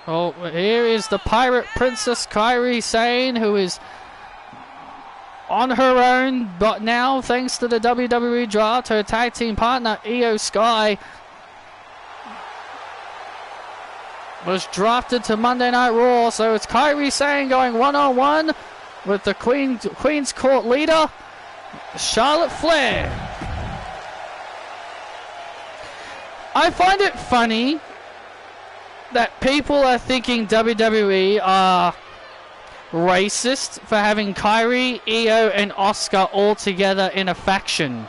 [SPEAKER 1] Oh, here is the Pirate Princess Kairi Sane, who is on her own, but now, thanks to the WWE draft, her tag team partner, Io Sky, was drafted to Monday Night Raw. So it's Kairi Sane going one-on-one with the Queen's Court leader, Charlotte Flair. I find it funny that people are thinking WWE are racist for having Kairi, Io, and Asuka all together in a faction.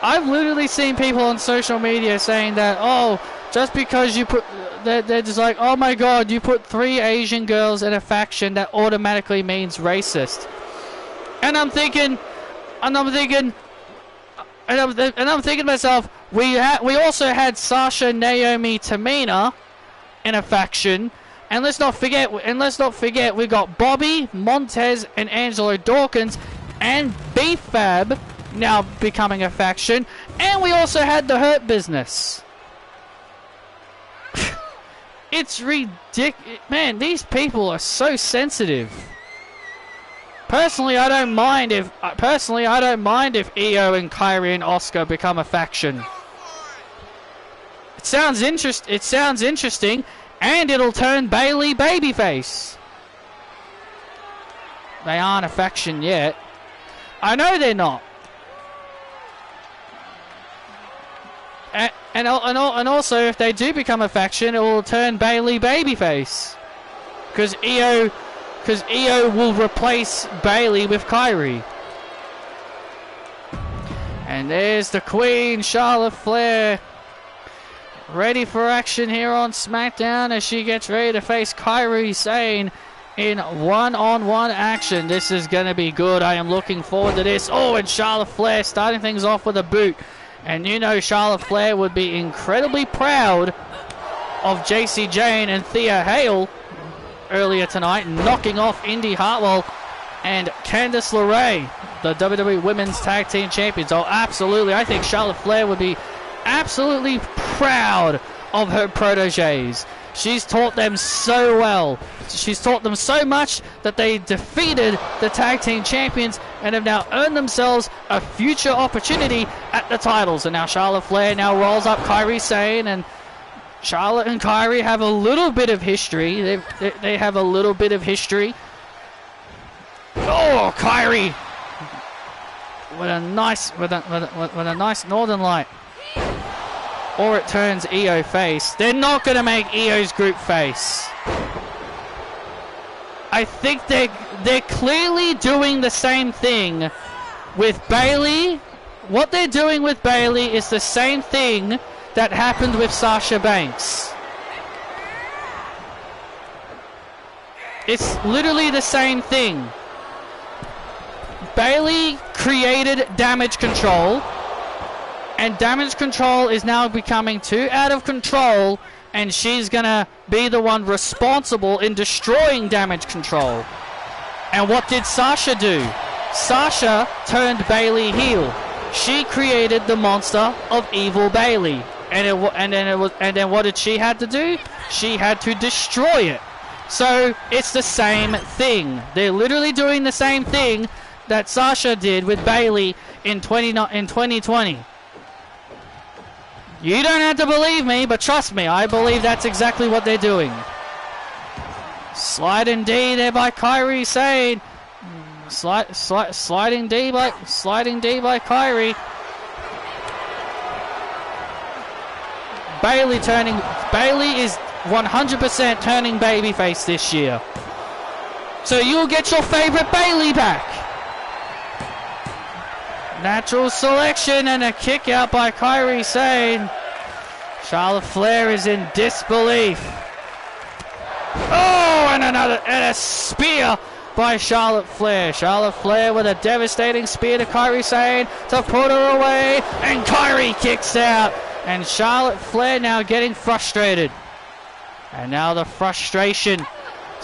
[SPEAKER 1] I've literally seen people on social media saying that, oh, just because you put, they're just like, oh my god, you put 3 Asian girls in a faction, that automatically means racist. And I'm thinking to myself, we also had Sasha, Naomi, Tamina in a faction, and let's not forget we got Bobby, Montez, and Angelo Dawkins, and B-Fab now becoming a faction, and we also had the Hurt Business. It's ridiculous, man. These people are so sensitive. Personally, I don't mind if Io and Kairi and Asuka become a faction. It sounds interesting, and it'll turn Bayley babyface. They aren't a faction yet. I know they're not. And also, if they do become a faction, it will turn Bayley babyface. Because Io will replace Bayley with Kairi. And there's the Queen, Charlotte Flair, ready for action here on SmackDown as she gets ready to face Kairi Sane in one-on-one action. This is going to be good. I am looking forward to this. Oh, and Charlotte Flair starting things off with a boot. And you know Charlotte Flair would be incredibly proud of JC Jane and Thea Hale earlier tonight, knocking off Indy Hartwell and Candice LeRae, the WWE Women's Tag Team Champions. Oh, absolutely. I think Charlotte Flair would be absolutely proud of her proteges. She's taught them so well. She's taught them so much that they defeated the Tag Team Champions and have now earned themselves a future opportunity at the titles. And now Charlotte Flair now rolls up Kairi Sane, and Charlotte and Kairi have a little bit of history. They have a little bit of history. Oh, Kairi with a nice Northern Light. Or it turns Io face. They're not going to make Io's group face. I think they're clearly doing the same thing with Bayley. What they're doing with Bayley is the same thing that happened with Sasha Banks. It's literally the same thing. Bayley created Damage Control, and Damage Control is now becoming too out of control, and she's gonna be the one responsible in destroying Damage Control. And what did Sasha do? Sasha turned Bayley heel. She created the monster of Evil Bayley. And then what did she have to do? She had to destroy it. So it's the same thing. They're literally doing the same thing that Sasha did with Bayley in 2020. You don't have to believe me, but trust me, I believe that's exactly what they're doing. Sliding D there by Kairi Sane. Sliding D by Kairi. Bayley is 100% turning babyface this year. So you'll get your favorite Bayley back. Natural selection and a kick out by Kairi Sane. Charlotte Flair is in disbelief. Oh, and a spear by Charlotte Flair. Charlotte Flair with a devastating spear to Kairi Sane to put her away, and Kairi kicks out. And Charlotte Flair now getting frustrated. And now the frustration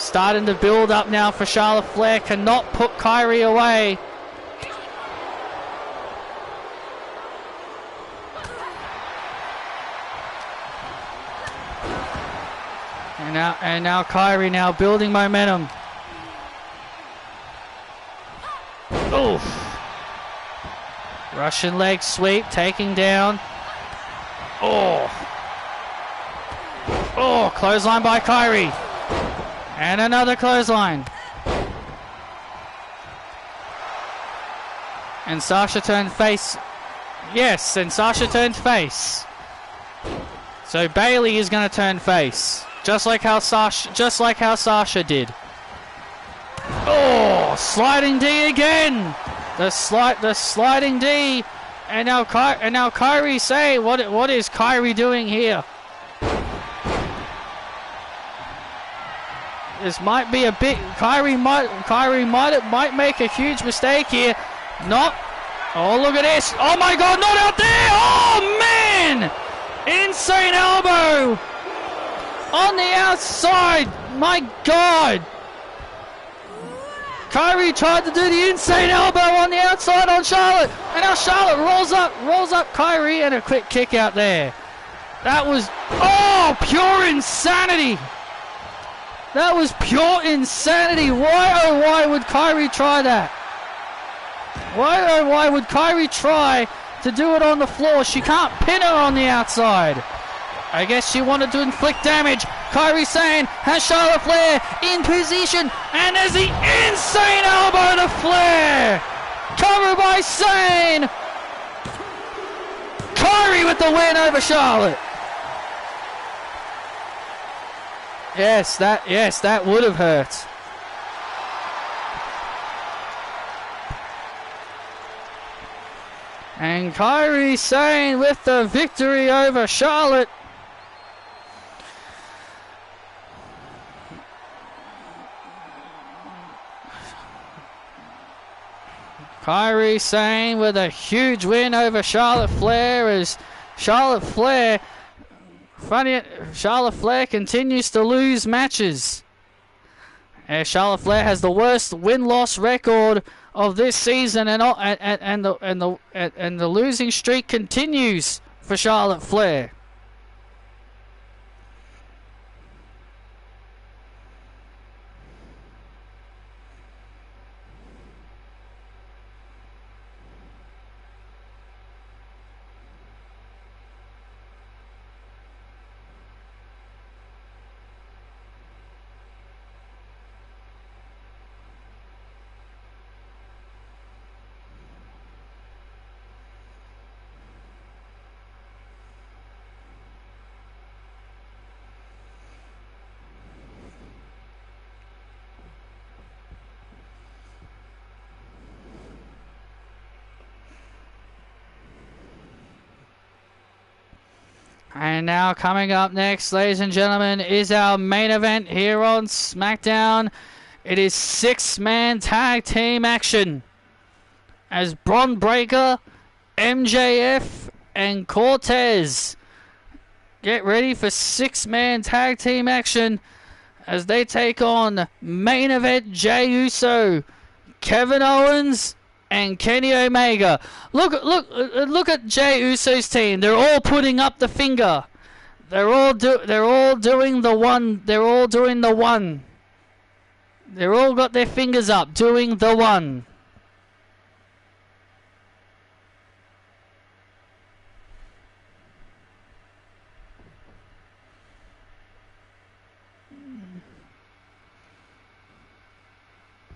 [SPEAKER 1] Starting to build up now for Charlotte Flair. Cannot put Kyrie away. And now Kyrie now building momentum. Oof. Russian leg sweep, taking down. Oh. Oh, clothesline by Kyrie. And another clothesline. And Sasha turned face. Yes, and Sasha turned face. So Bayley is going to turn face. Just like how Sasha did. Oh, sliding D again. The sliding D. And now Kyrie say, what is Kyrie doing here? This might be a bit. Kyrie might make a huge mistake here. Not. Oh, look at this. Oh my God, not out there. Oh man, insane elbow on the outside. My God. Kyrie tried to do the insane elbow on the outside on Charlotte, and now Charlotte rolls up Kyrie, and a quick kick out there. That was pure insanity. That was pure insanity. Why would Kyrie try that? Why would Kyrie try to do it on the floor? She can't pin her on the outside. I guess she wanted to inflict damage. Kyrie Sane has Charlotte Flair in position, and there's the insane elbow to Flair. Covered by Sane. Kyrie with the win over Charlotte. Yes, that would have hurt. And Kyrie Sane with the victory over Charlotte. Kyrie Sane with a huge win over Charlotte Flair as Charlotte Flair continues to lose matches. Charlotte Flair has the worst win-loss record of this season, and the losing streak continues for Charlotte Flair. And now coming up next, ladies and gentlemen, is our main event here on SmackDown. It is 6-man tag team action as Bron Breakker, MJF, and Cortez get ready for 6-man tag team action as they take on main event Jey Uso, Kevin Owens, and Kenny Omega. Look at Jey Uso's team. They're all putting up the finger. They're all doing the one. They're all doing the one. They're all got their fingers up, doing the one.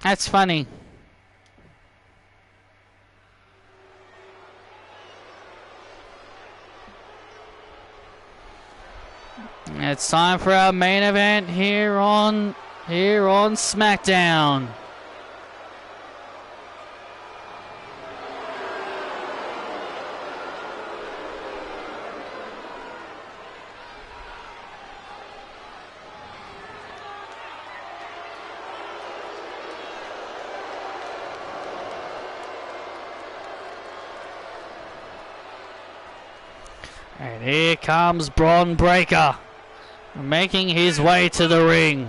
[SPEAKER 1] That's funny. It's time for our main event here on SmackDown. And here comes Bron Breakker, making his way to the ring.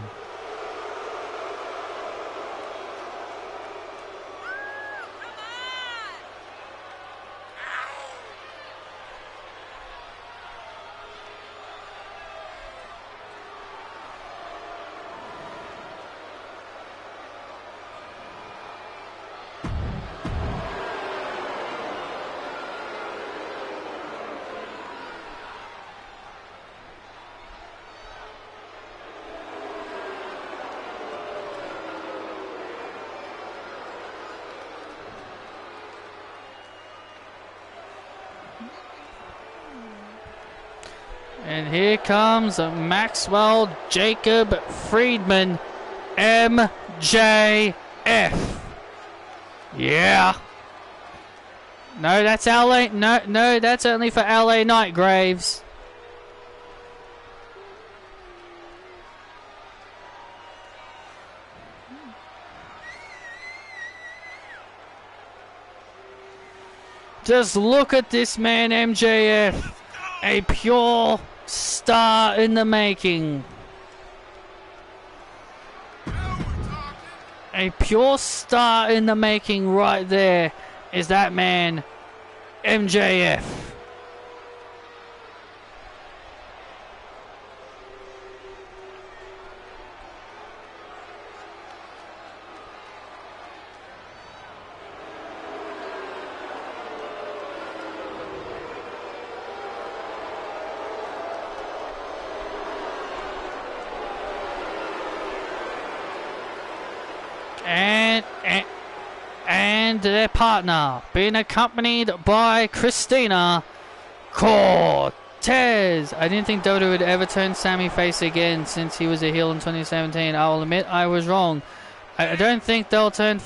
[SPEAKER 1] And here comes Maxwell Jacob Friedman, MJF. Yeah. No, that's LA. No, that's only for LA Knight, Graves. Just look at this man, MJF. A pure star in the making. A pure star in the making right there is that man, MJF. And their partner being accompanied by Christina Cortez. I didn't think Dota would ever turn Sammy face again since he was a heel in 2017. I'll admit I was wrong. I don't think they'll turn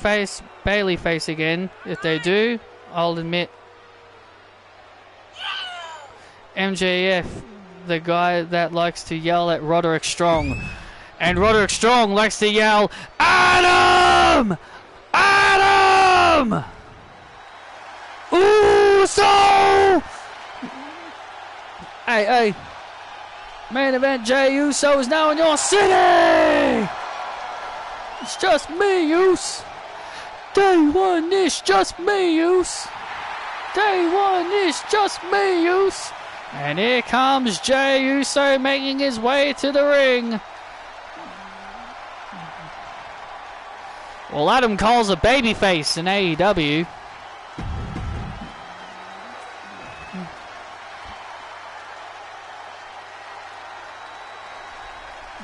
[SPEAKER 1] Bailey face again. If they do, I'll admit MJF, the guy that likes to yell at Roderick Strong. And Roderick Strong likes to yell, Adam! Adam! Uso! Hey. Main event, Jey Uso is now in your city! It's just me, Uso. Day one is just me, Uso. Day one is just me, Uso. And here comes Jey Uso making his way to the ring. Well, Adam Cole's a babyface in AEW.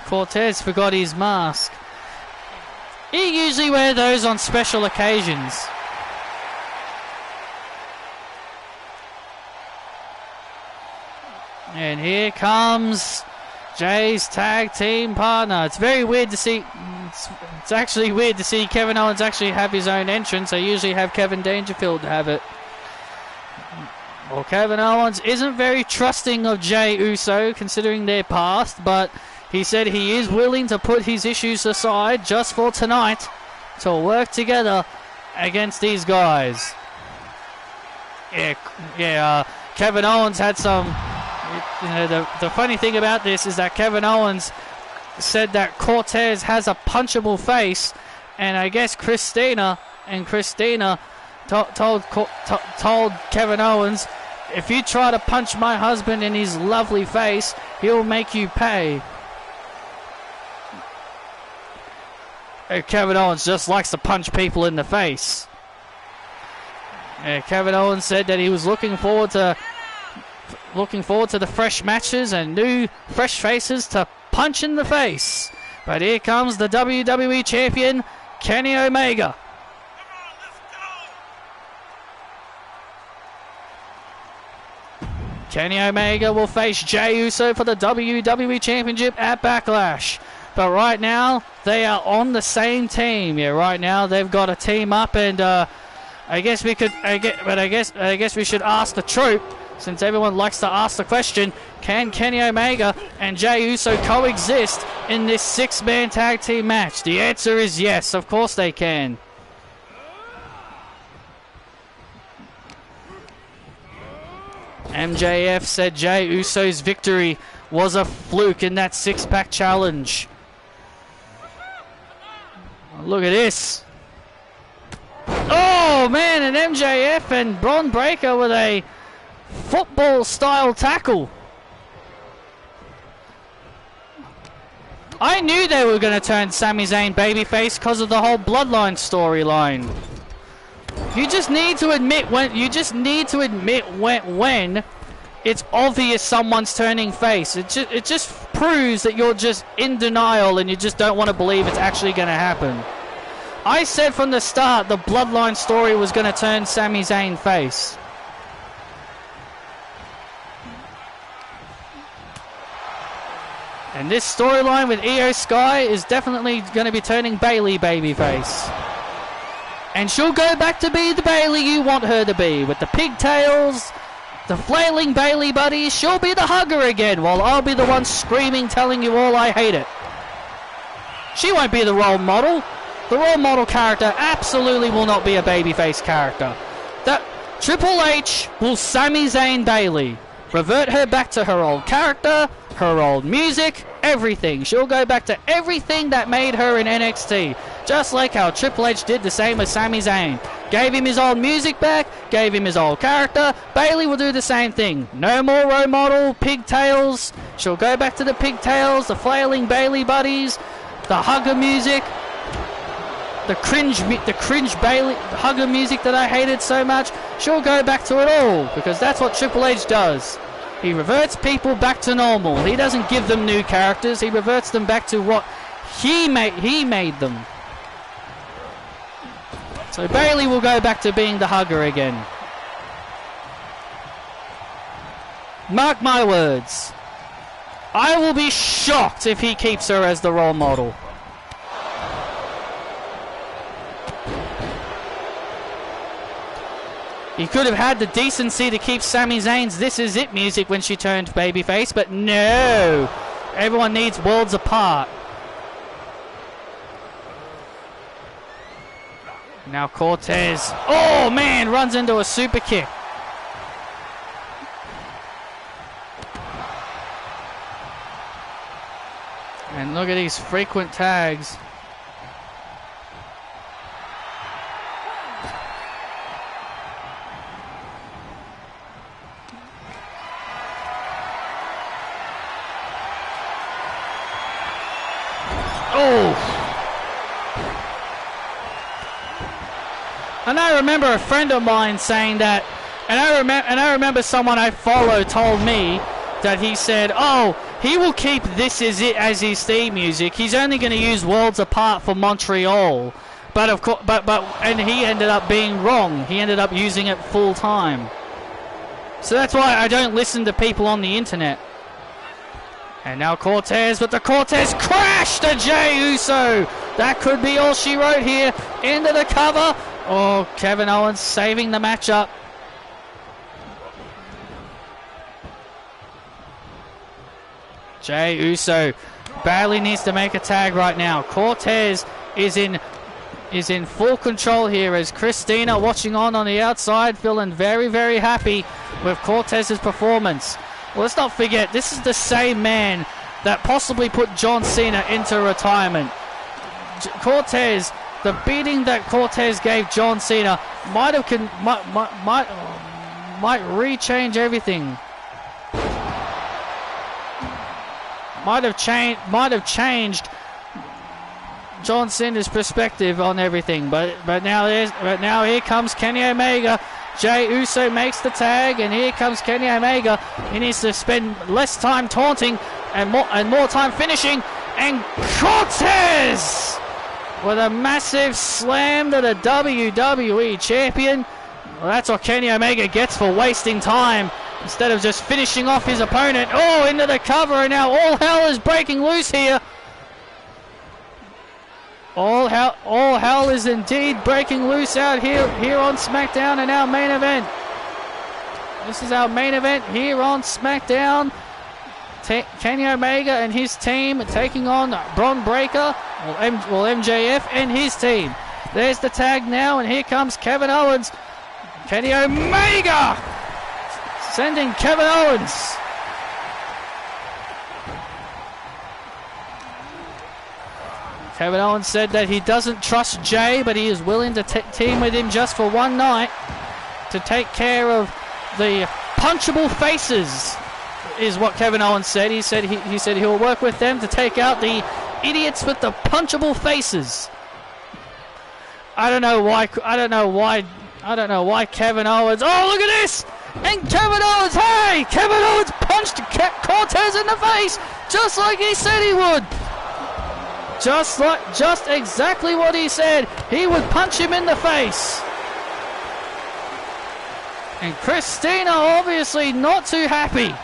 [SPEAKER 1] Cortez forgot his mask. He usually wears those on special occasions. And here comes Jay's tag team partner. It's very weird to see. It's actually weird to see Kevin Owens actually have his own entrance. I usually have Kevin Dangerfield have it. Well, Kevin Owens isn't very trusting of Jey Uso considering their past, but he said he is willing to put his issues aside just for tonight to work together against these guys. Kevin Owens had some. The funny thing about this is that Kevin Owens said that Cortez has a punchable face, and I guess Christina told Kevin Owens, if you try to punch my husband in his lovely face, he'll make you pay. Kevin Owens just likes to punch people in the face. Kevin Owens said that he was looking forward to the fresh matches and new fresh faces to punch in the face. But here comes the WWE Champion, Kenny Omega. Kenny Omega will face Jey Uso for the WWE Championship at Backlash. But right now, they are on the same team. Yeah, right now they've got a team up, and I guess we should ask the troop, since everyone likes to ask the question, can Kenny Omega and Jey Uso coexist in this six-man tag team match? The answer is yes, of course they can. MJF said Jey Uso's victory was a fluke in that six-pack challenge. Look at this. Oh man, an MJF and Bron Breakker with a football-style tackle. I knew they were going to turn Sami Zayn babyface because of the whole Bloodline storyline. You just need to admit when it's obvious someone's turning face. It just proves that you're just in denial and you just don't want to believe it's actually going to happen. I said from the start the Bloodline story was going to turn Sami Zayn face. And this storyline with Io Sky is definitely going to be turning Bayley babyface. And she'll go back to be the Bayley you want her to be. With the pigtails, the flailing Bayley buddies, she'll be the hugger again, while I'll be the one screaming, telling you all I hate it. She won't be the role model. The role model character absolutely will not be a babyface character. That Triple H will Sami Zayn Bayley. Revert her back to her old character, her old music, everything. She'll go back to everything that made her in NXT. Just like how Triple H did the same with Sami Zayn. Gave him his old music back, gave him his old character. Bayley will do the same thing. No more role model, pigtails. She'll go back to the pigtails, the flailing Bayley buddies, the hugger music, the cringe Bayley hugger music that I hated so much. She'll go back to it all, because that's what Triple H does. He reverts people back to normal. He doesn't give them new characters. He reverts them back to what he made them. So Bayley will go back to being the hugger again. Mark my words. I will be shocked if he keeps her as the role model. He could have had the decency to keep Sami Zayn's This Is It music when she turned babyface, but no! Everyone needs worlds apart. Now Cortez, oh man, runs into a super kick. And look at these frequent tags. And I remember a friend of mine saying that, and I remember someone I follow told me that he said, oh, he will keep This Is It as his theme music. He's only going to use Worlds Apart for Montreal. But of course, and he ended up being wrong. He ended up using it full time. So that's why I don't listen to people on the internet. And now Cortez, but the Cortez crash to Jey Uso. That could be all she wrote here. Into the cover. Oh, Kevin Owens saving the matchup. Jey Uso badly needs to make a tag right now. Cortez is in full control here as Christina watching on the outside, feeling very, very happy with Cortez's performance. Well, let's not forget, this is the same man that possibly put John Cena into retirement. Cortez, the beating that Cortez gave John Cena might rechange everything. Might have changed John Cena's perspective on everything. But now here comes Kenny Omega. Jey Uso makes the tag, and here comes Kenny Omega. He needs to spend less time taunting and more time finishing. And Cortez with a massive slam to the WWE champion. Well, that's what Kenny Omega gets for wasting time instead of just finishing off his opponent. Oh, into the cover, and now all hell is breaking loose here. All hell is indeed breaking loose out here on SmackDown in our main event. This is our main event here on SmackDown. Kenny Omega and his team taking on Bron Breakker, MJF and his team. There's the tag now, and here comes Kevin Owens. Kenny Omega sending Kevin Owens. Kevin Owens said that he doesn't trust Jey, but he is willing to team with him just for one night to take care of the punchable faces, is what Kevin Owens said. He said he'll work with them to take out the idiots with the punchable faces. I don't know why Kevin Owens. Oh, look at this! And Kevin Owens, hey! Kevin Owens punched Cortez in the face, just like he said he would. Just exactly what he said. He would punch him in the face. And Christina obviously not too happy.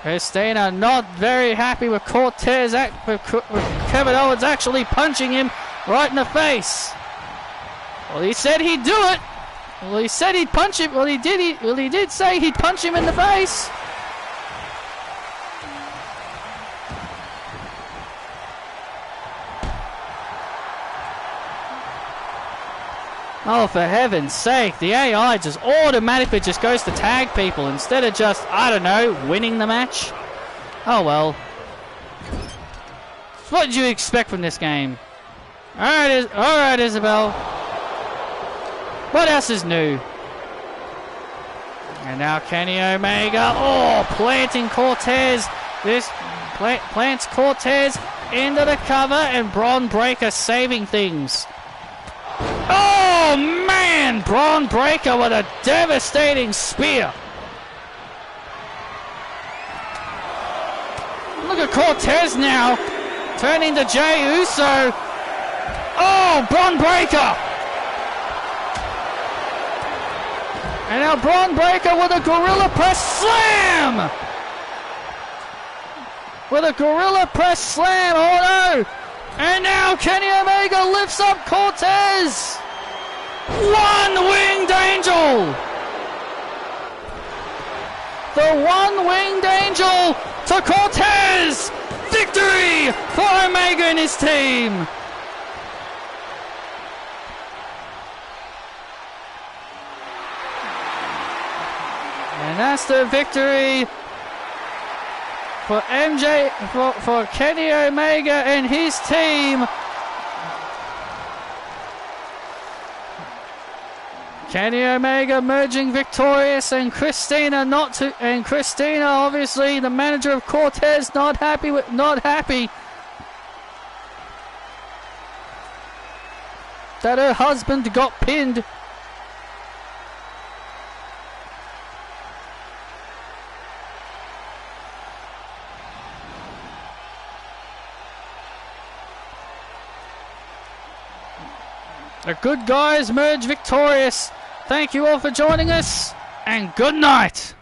[SPEAKER 1] Christina not very happy with Cortez, with Kevin Owens actually punching him right in the face. Well, he said he'd do it. Well, he said he'd punch him. Well, he did say he'd punch him in the face. Oh, for heaven's sake, the AI just automatically just goes to tag people instead of just, I don't know, winning the match. Oh well. What did you expect from this game? Alright, Isabel. What else is new? And now Kenny Omega, planting Cortez. This plants Cortez into the cover, and Braun Breaker saving things. Oh man, Braun Breaker with a devastating spear. Look at Cortez now, turning to Jey Uso. Oh, Braun Breaker. And now Braun Breaker with a Gorilla Press Slam. With a Gorilla Press Slam, oh no. And now Kenny Omega lifts up Cortez. One-winged angel. The one-winged angel to Cortez. Victory for Omega and his team. And that's the victory for for Kenny Omega and his team. Kenny Omega emerging victorious, and Christina obviously the manager of Cortez not happy that her husband got pinned. The good guys merge victorious. Thank you all for joining us, and good night.